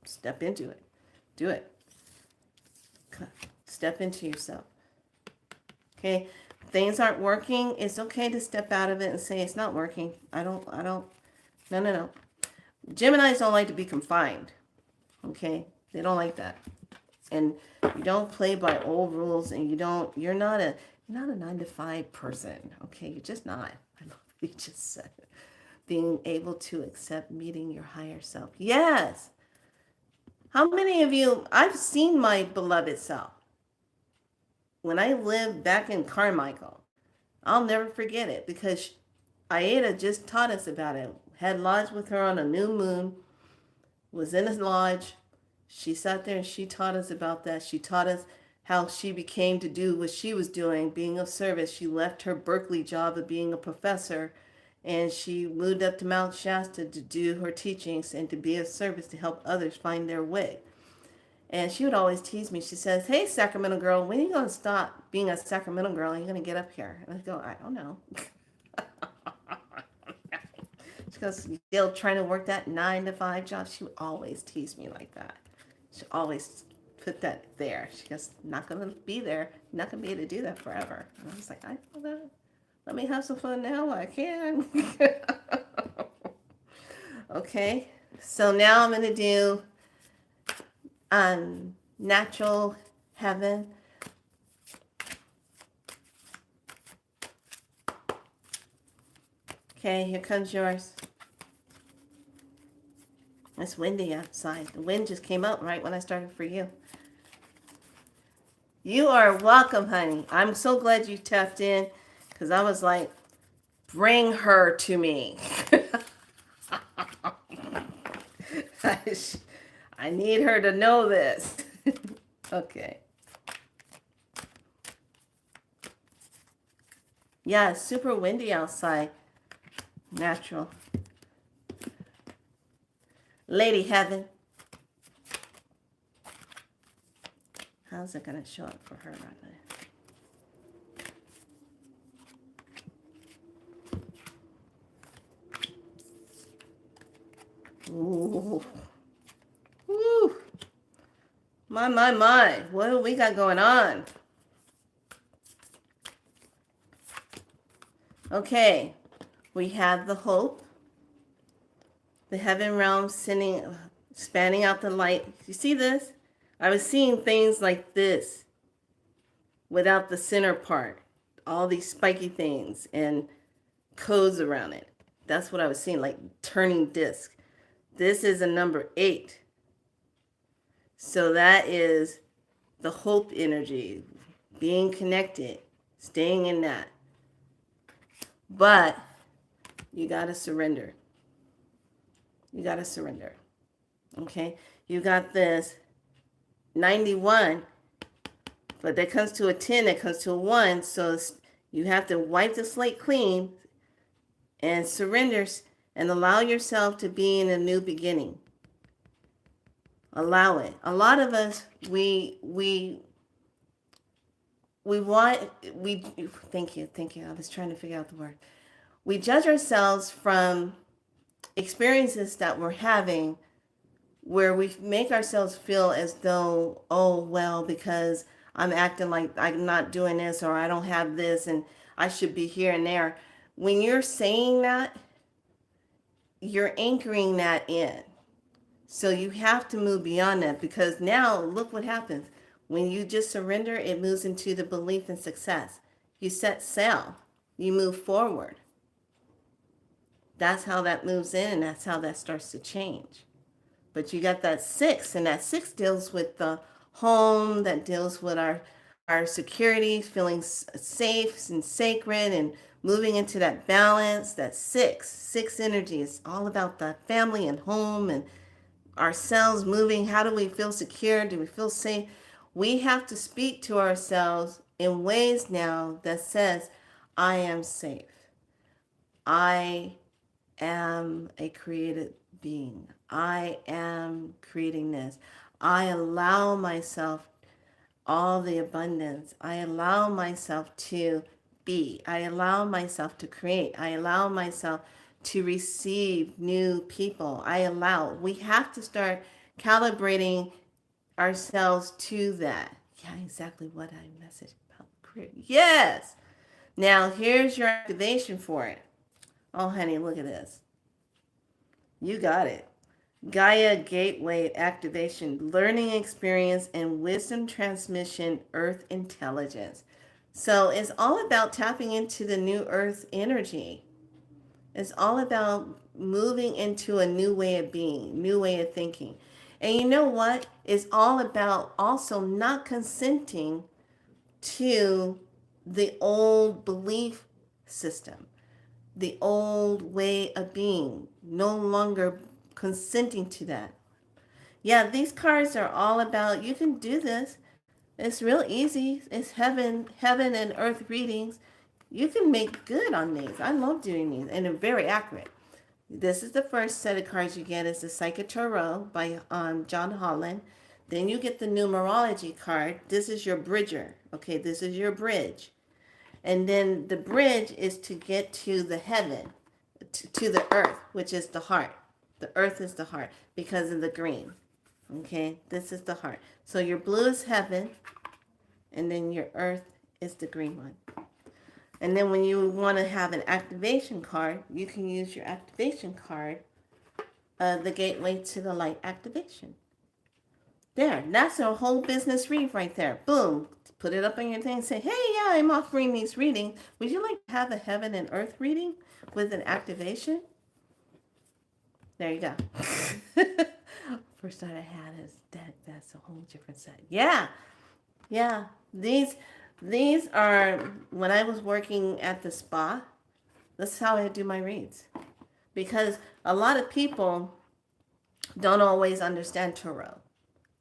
Step into it. Do it. Step into yourself. Okay, things aren't working. It's okay to step out of it and say it's not working. I don't. No. Geminis don't like to be confined. Okay, they don't like that. And you don't play by old rules, and you're not a 9 to 5 person. Okay, you're just not. I love what you just said. Being able to accept meeting your higher self. Yes. How many of you, I've seen my beloved self. When I lived back in Carmichael, I'll never forget it because Aida just taught us about it. Had lodged with her on a new moon, was in a lodge. She sat there and she taught us about that. She taught us how she became to do what she was doing, being of service. She left her Berkeley job of being a professor and she moved up to Mount Shasta to do her teachings and to be of service to help others find their way. And she would always tease me. She says, hey, Sacramento girl, when are you going to stop being a Sacramento girl and you're going to get up here? And I go, I don't know. She goes, you're still trying to work that 9 to 5 job? She would always tease me like that. She always put that there. She goes, not going to be there. You're not going to be able to do that forever. And I was like, I know that. Let me have some fun now while I can. Okay, so now I'm going to do natural heaven. Okay, here comes yours. It's windy outside. The wind just came out right when I started for you. You are welcome, honey. I'm so glad you tapped in because I was like, bring her to me. I need her to know this. Okay. Yeah, it's super windy outside. Natural. Lady Heaven. How's it going to show up for her right now? Ooh. Woo. My. What do we got going on? Okay. We have the hope. The heaven realm spanning out the light. You see this? I was seeing things like this without the center part. All these spiky things and codes around it. That's what I was seeing, like turning disc. This is a number 8. So that is the hope energy, being connected, staying in that. But you got to surrender. You got to surrender. Okay? You got this 91, but that comes to a 10, that comes to a 1. So you have to wipe the slate clean and surrender and allow yourself to be in a new beginning. Allow it. A lot of us, we thank you. I was trying to figure out the word. We judge ourselves from experiences that we're having where we make ourselves feel as though, oh, well, because I'm acting like I'm not doing this or I don't have this and I should be here and there. When you're saying that, you're anchoring that in. So you have to move beyond that, because now look what happens. When you just surrender, it moves into the belief in success. You set sail, you move forward. That's how that moves in. That's how that starts to change. But you got that 6, and that 6 deals with the home, that deals with our security, feeling safe and sacred, and moving into that balance. That 6 energy is all about the family and home and ourselves moving. How do we feel secure? Do we feel safe? We have to speak to ourselves in ways now that says, I am safe. I am a created being. I am creating this. I allow myself all the abundance. I allow myself to be. I allow myself to create. I allow myself to receive new people. We have to start calibrating ourselves to that. Yeah, exactly what I messaged about career. Yes. Now here's your activation for it. Oh, honey, look at this. You got it. Gaia Gateway Activation, Learning Experience and Wisdom Transmission, Earth Intelligence. So it's all about tapping into the new Earth energy. It's all about moving into a new way of being, new way of thinking. And you know what? It's all about also not consenting to the old belief system, the old way of being, no longer consenting to that. Yeah, these cards are all about, you can do this. It's real easy. It's heaven and earth readings. You can make good on these. I love doing these, and they're very accurate. This is the first set of cards you get. Is the Psychic Tarot by John Holland. Then you get the numerology card. This is your bridger. Okay, this is your bridge. And then the bridge is to get to the heaven, to the earth, which is the heart. The earth is the heart because of the green. Okay, this is the heart. So your blue is heaven, and then your earth is the green one. And then when you want to have an activation card, you can use your activation card, the gateway to the light activation. There, that's a whole business read right there. Boom, put it up on your thing and say, hey, yeah, I'm offering these readings. Would you like to have a heaven and earth reading with an activation? There you go. First thought I had is that's a whole different set. Yeah. These are, when I was working at the spa, that's how I do my reads. Because a lot of people don't always understand tarot.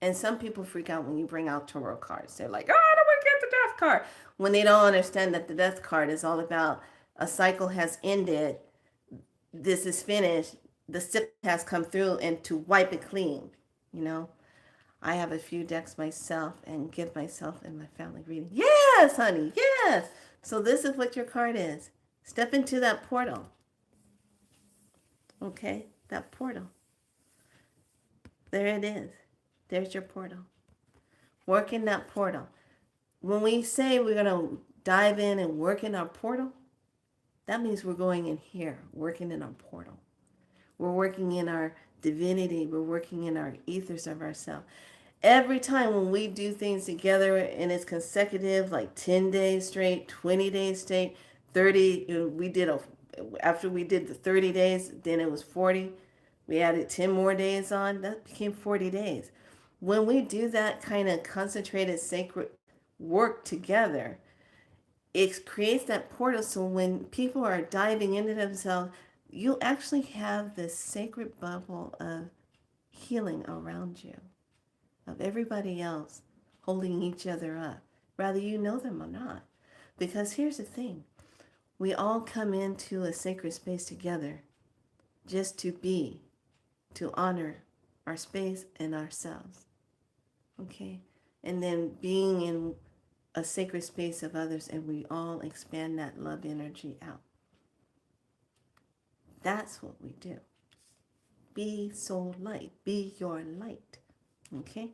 And some people freak out when you bring out tarot cards. They're like, oh, I don't want to get the death card. When they don't understand that the death card is all about a cycle has ended, this is finished, the sip has come through, and to wipe it clean. You know, I have a few decks myself and give myself and my family reading. Yes, honey, yes. So this is what your card is. Step into that portal. Okay, that portal. There it is. There's your portal. Work in that portal. When we say we're going to dive in and work in our portal, that means we're going in here, working in our portal. We're working in our divinity. We're working in our ethers of ourselves. Every time when we do things together and it's consecutive, like 10 days straight, 20 days straight, 30, after we did the 30 days, then it was 40. We added 10 more days on, that became 40 days. When we do that kind of concentrated sacred work together, it creates that portal. So when people are diving into themselves, you actually have this sacred bubble of healing around you, of everybody else holding each other up, whether you know them or not. Because here's the thing, we all come into a sacred space together just to be, to honor our space and ourselves. Okay? And then being in a sacred space of others, and we all expand that love energy out. That's what we do. Be so light. Be your light. Okay?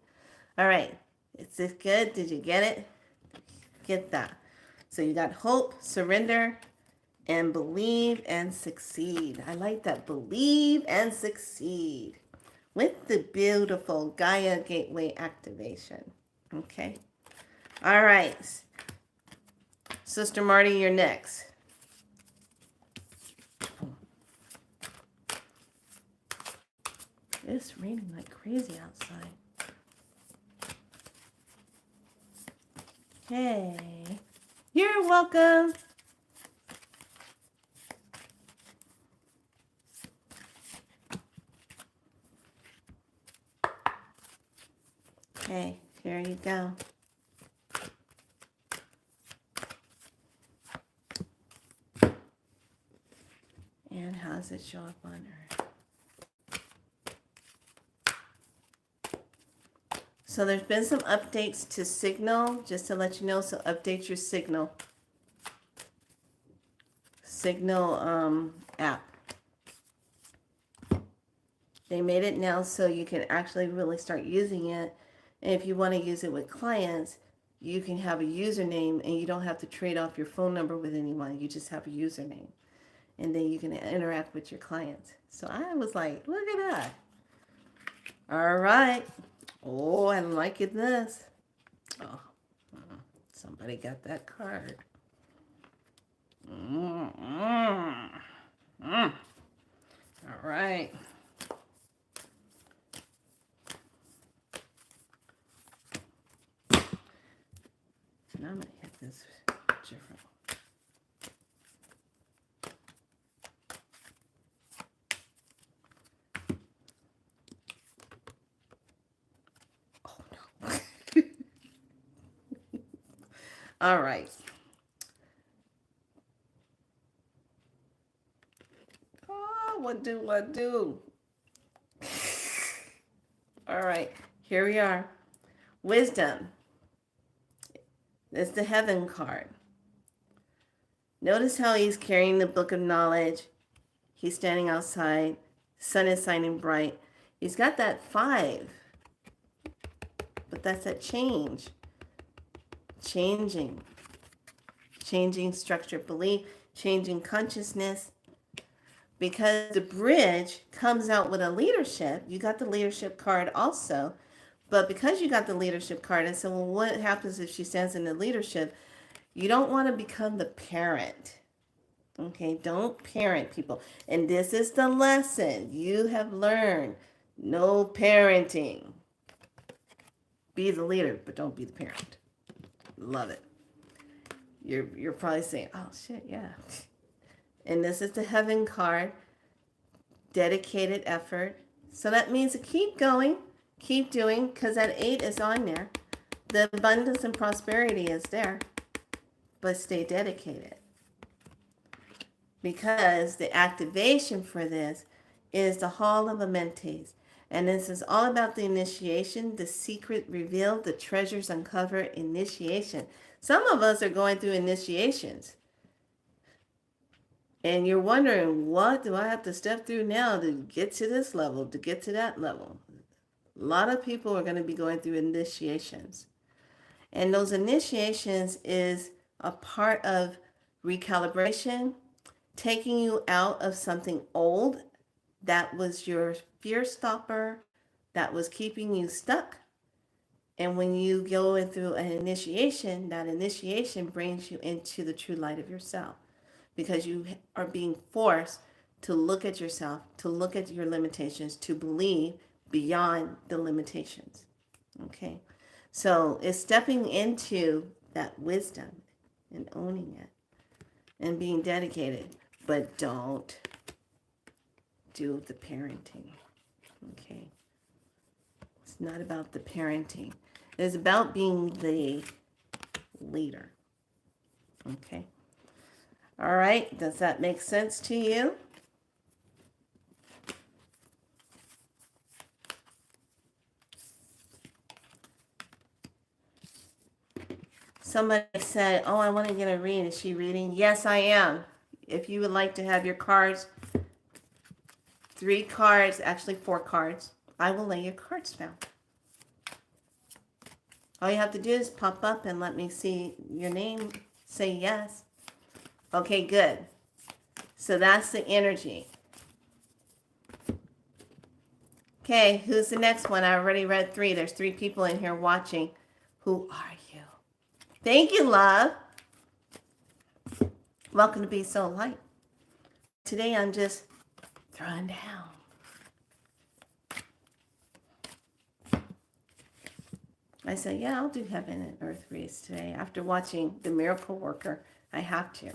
All right. Is this good? Did you get it? Get that. So you got hope, surrender, and believe and succeed. I like that. Believe and succeed with the beautiful Gaia Gateway activation. Okay. All right. Sister Marty, you're next. It's raining like crazy outside. Hey, you're welcome. Okay, here you go. And how does it show up on Earth? So there's been some updates to Signal, just to let you know. So update your Signal app. They made it now so you can actually really start using it. And if you want to use it with clients, you can have a username and you don't have to trade off your phone number with anyone. You just have a username. And then you can interact with your clients. So I was like, look at that. All right. Oh, I'm liking this. Oh, somebody got that card. All right. Now I'm going to hit this different. Oh, no. All right. Oh, what do? All right. Here we are. Wisdom. It's the Heaven card. Notice how he's carrying the book of knowledge. He's standing outside. Sun is shining bright. He's got that 5. But that's that change. Changing structure of belief, changing consciousness. Because the bridge comes out with a leadership. You got the leadership card also. But because you got the leadership card, and so well, what happens if she stands in the leadership? You don't want to become the parent. Okay, don't parent people. And this is the lesson you have learned. No parenting. Be the leader, but don't be the parent. Love it. You're probably saying, oh shit, yeah. And this is the Heaven card. Dedicated effort. So that means to keep going, keep doing, because that 8 is on there. The abundance and prosperity is there. But stay dedicated. Because the activation for this is the Hall of Amentes. And this is all about the initiation, the secret revealed, the treasures uncovered, initiation. Some of us are going through initiations. And you're wondering, what do I have to step through now to get to this level, to get to that level? A lot of people are going to be going through initiations. And those initiations is a part of recalibration, taking you out of something old that was your fear stopper, that was keeping you stuck. And when you go through an initiation, that initiation brings you into the true light of yourself, because you are being forced to look at yourself, to look at your limitations, to believe beyond the limitations. Okay? So it's stepping into that wisdom and owning it and being dedicated. But don't do the parenting. Okay? It's not about the parenting. It's about being the leader. Okay? All right, does that make sense to you? Somebody said, oh, I want to get a read. Is she reading? Yes, I am. If you would like to have your cards 3 cards, actually 4 cards. I will lay your cards down. All you have to do is pop up and let me see your name. Say yes. Okay, good. So that's the energy. Okay, who's the next one? I already read 3. There's 3 people in here watching. Who are you? Thank you, love. Welcome to Be So Light. Today I'm just throwing down. I said, yeah, I'll do heaven and earth reads today. After watching The Miracle Worker, I have to.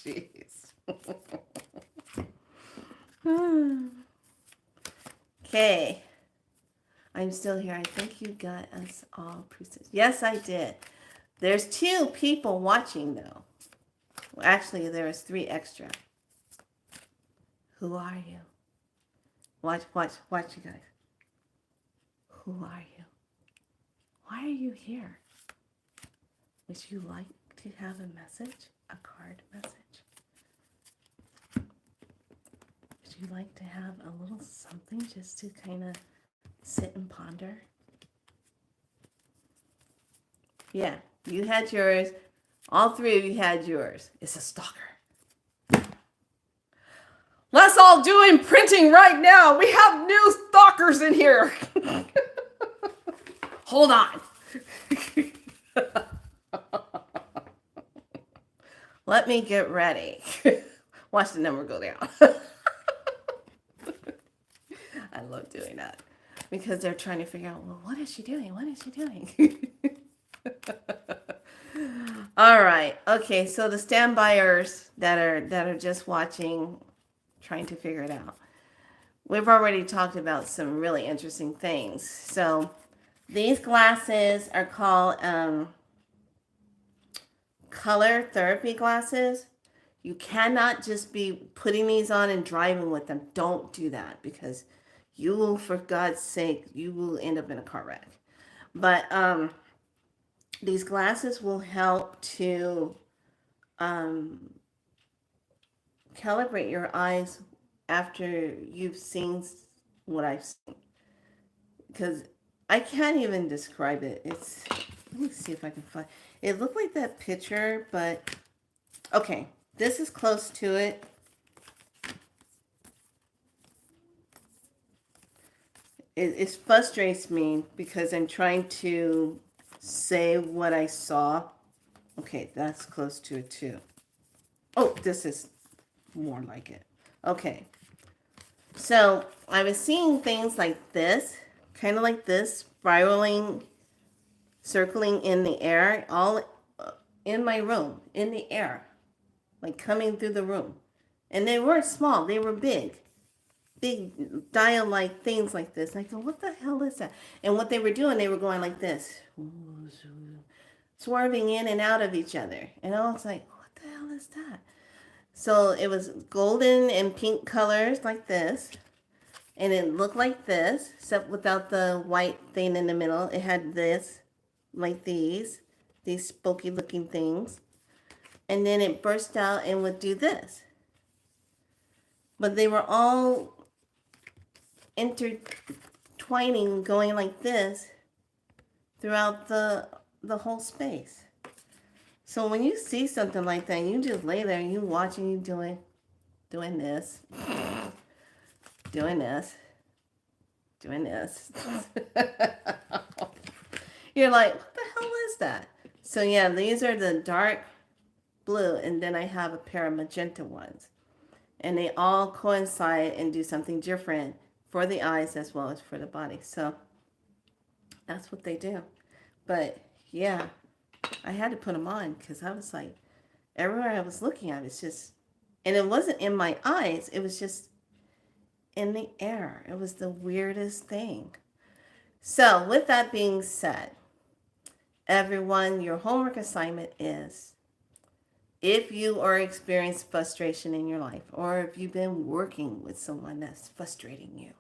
Jeez. Okay. I'm still here. I think you got us all priestess. Yes, I did. There's 2 people watching, though. Well, actually, there's 3 extra. Who are you? Watch, you guys. Who are you? Why are you here? Would you like to have a message? A card message? Would you like to have a little something just to kind of sit and ponder? Yeah, you had yours. All 3 of you had yours. It's a stalker. Let's all do imprinting right now. We have new stalkers in here. Hold on. Let me get ready. Watch the number go down. I love doing that because they're trying to figure out, well, what is she doing? What is she doing? All right. Okay. So the standbyers that are just watching, trying to figure it out. We've already talked about some really interesting things. So these glasses are called color therapy glasses. You cannot just be putting these on and driving with them. Don't do that because you will, for God's sake, you will end up in a car wreck. But these glasses will help to calibrate your eyes after you've seen what I've seen. Because I can't even describe it. Let me see if I can find it. Looked like that picture, but okay, this is close to it. It frustrates me because I'm trying to say what I saw. Okay, that's close to it too. Oh, this is more like it. Okay. So I was seeing things like this, kind of like this, spiraling, circling in the air, all in my room, in the air, like coming through the room. And they weren't small, they were big dial-like things like this. And I go, what the hell is that? And what they were doing, they were going like this, swerving in and out of each other. And I was like, what the hell is that? So it was golden and pink colors like this. And it looked like this, except without the white thing in the middle. It had this, like these spooky looking things. And then it burst out and would do this. But they were all intertwining, going like this throughout the whole space. So when you see something like that, you just lay there and you watch and you doing this, doing this, doing this. You're like, what the hell is that? So yeah, these are the dark blue, and then I have a pair of magenta ones. And they all coincide and do something different for the eyes as well as for the body. So that's what they do. But yeah, I had to put them on because I was like, everywhere I was looking at, it's just, and it wasn't in my eyes. It was just in the air. It was the weirdest thing. So with that being said, everyone, your homework assignment is, if you are experiencing frustration in your life, or if you've been working with someone that's frustrating you,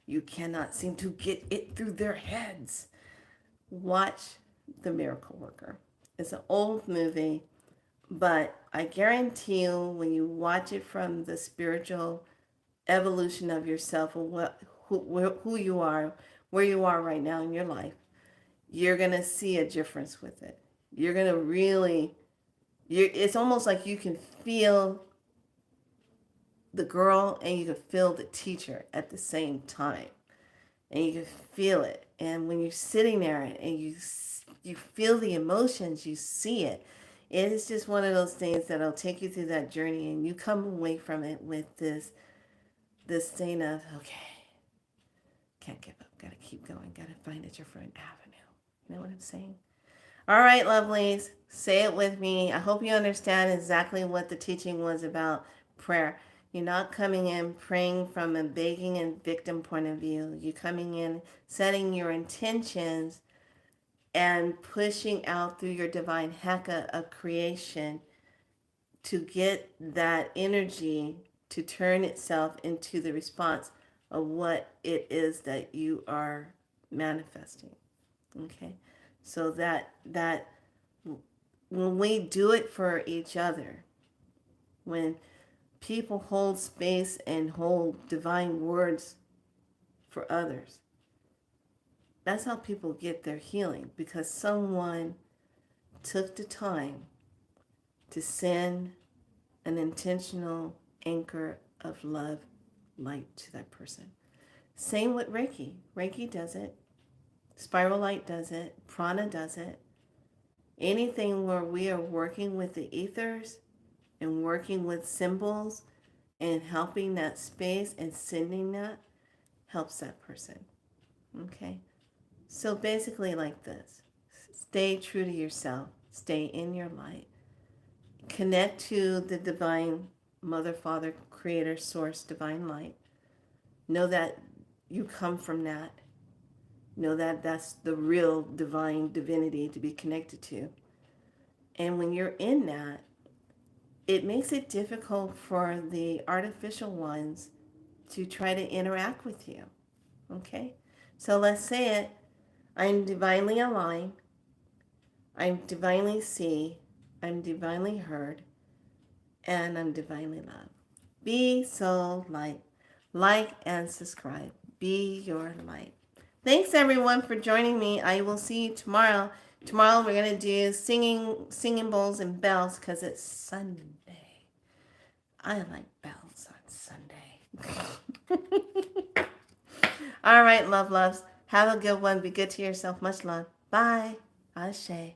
you cannot seem to get it through their heads, watch The Miracle Worker. It's an old movie, but I guarantee you when you watch it from the spiritual evolution of yourself and who you are, where you are right now in your life, you're going to see a difference with it. You're going to really, it's almost like you can feel the girl and you can feel the teacher at the same time. And you can feel it. And when you're sitting there and you feel the emotions, you see it. It is just one of those things that'll take you through that journey, and you come away from it with this thing of, okay, can't give up, gotta keep going, gotta find a different avenue. You know what I'm saying? All right, lovelies, say it with me. I hope you understand exactly what the teaching was about prayer. You're not coming in praying from a begging and victim point of view. You're coming in setting your intentions and pushing out through your divine heka of creation to get that energy to turn itself into the response of what it is that you are manifesting. Okay? So that when we do it for each other, when people hold space and hold divine words for others, that's how people get their healing, because someone took the time to send an intentional anchor of love, light to that person. Same with Reiki. Reiki does it. Spiral Light does it. Prana does it. Anything where we are working with the ethers and working with symbols and helping that space and sending that helps that person. Okay? So basically like this. Stay true to yourself. Stay in your light. Connect to the divine Mother, Father, Creator, Source, Divine Light. Know that you come from that. Know that that's the real divine divinity to be connected to. And when you're in that, it makes it difficult for the artificial ones to try to interact with you. Okay? So let's say it. I'm divinely aligned. I'm divinely seen. I'm divinely heard. And I'm divinely loved. Be so light. Like and subscribe. Be your light. Thanks everyone for joining me. I will see you tomorrow. Tomorrow we're going to do singing bowls and bells because it's Sunday. I like bells on Sunday. All right, loves. Have a good one. Be good to yourself. Much love. Bye. Ashe.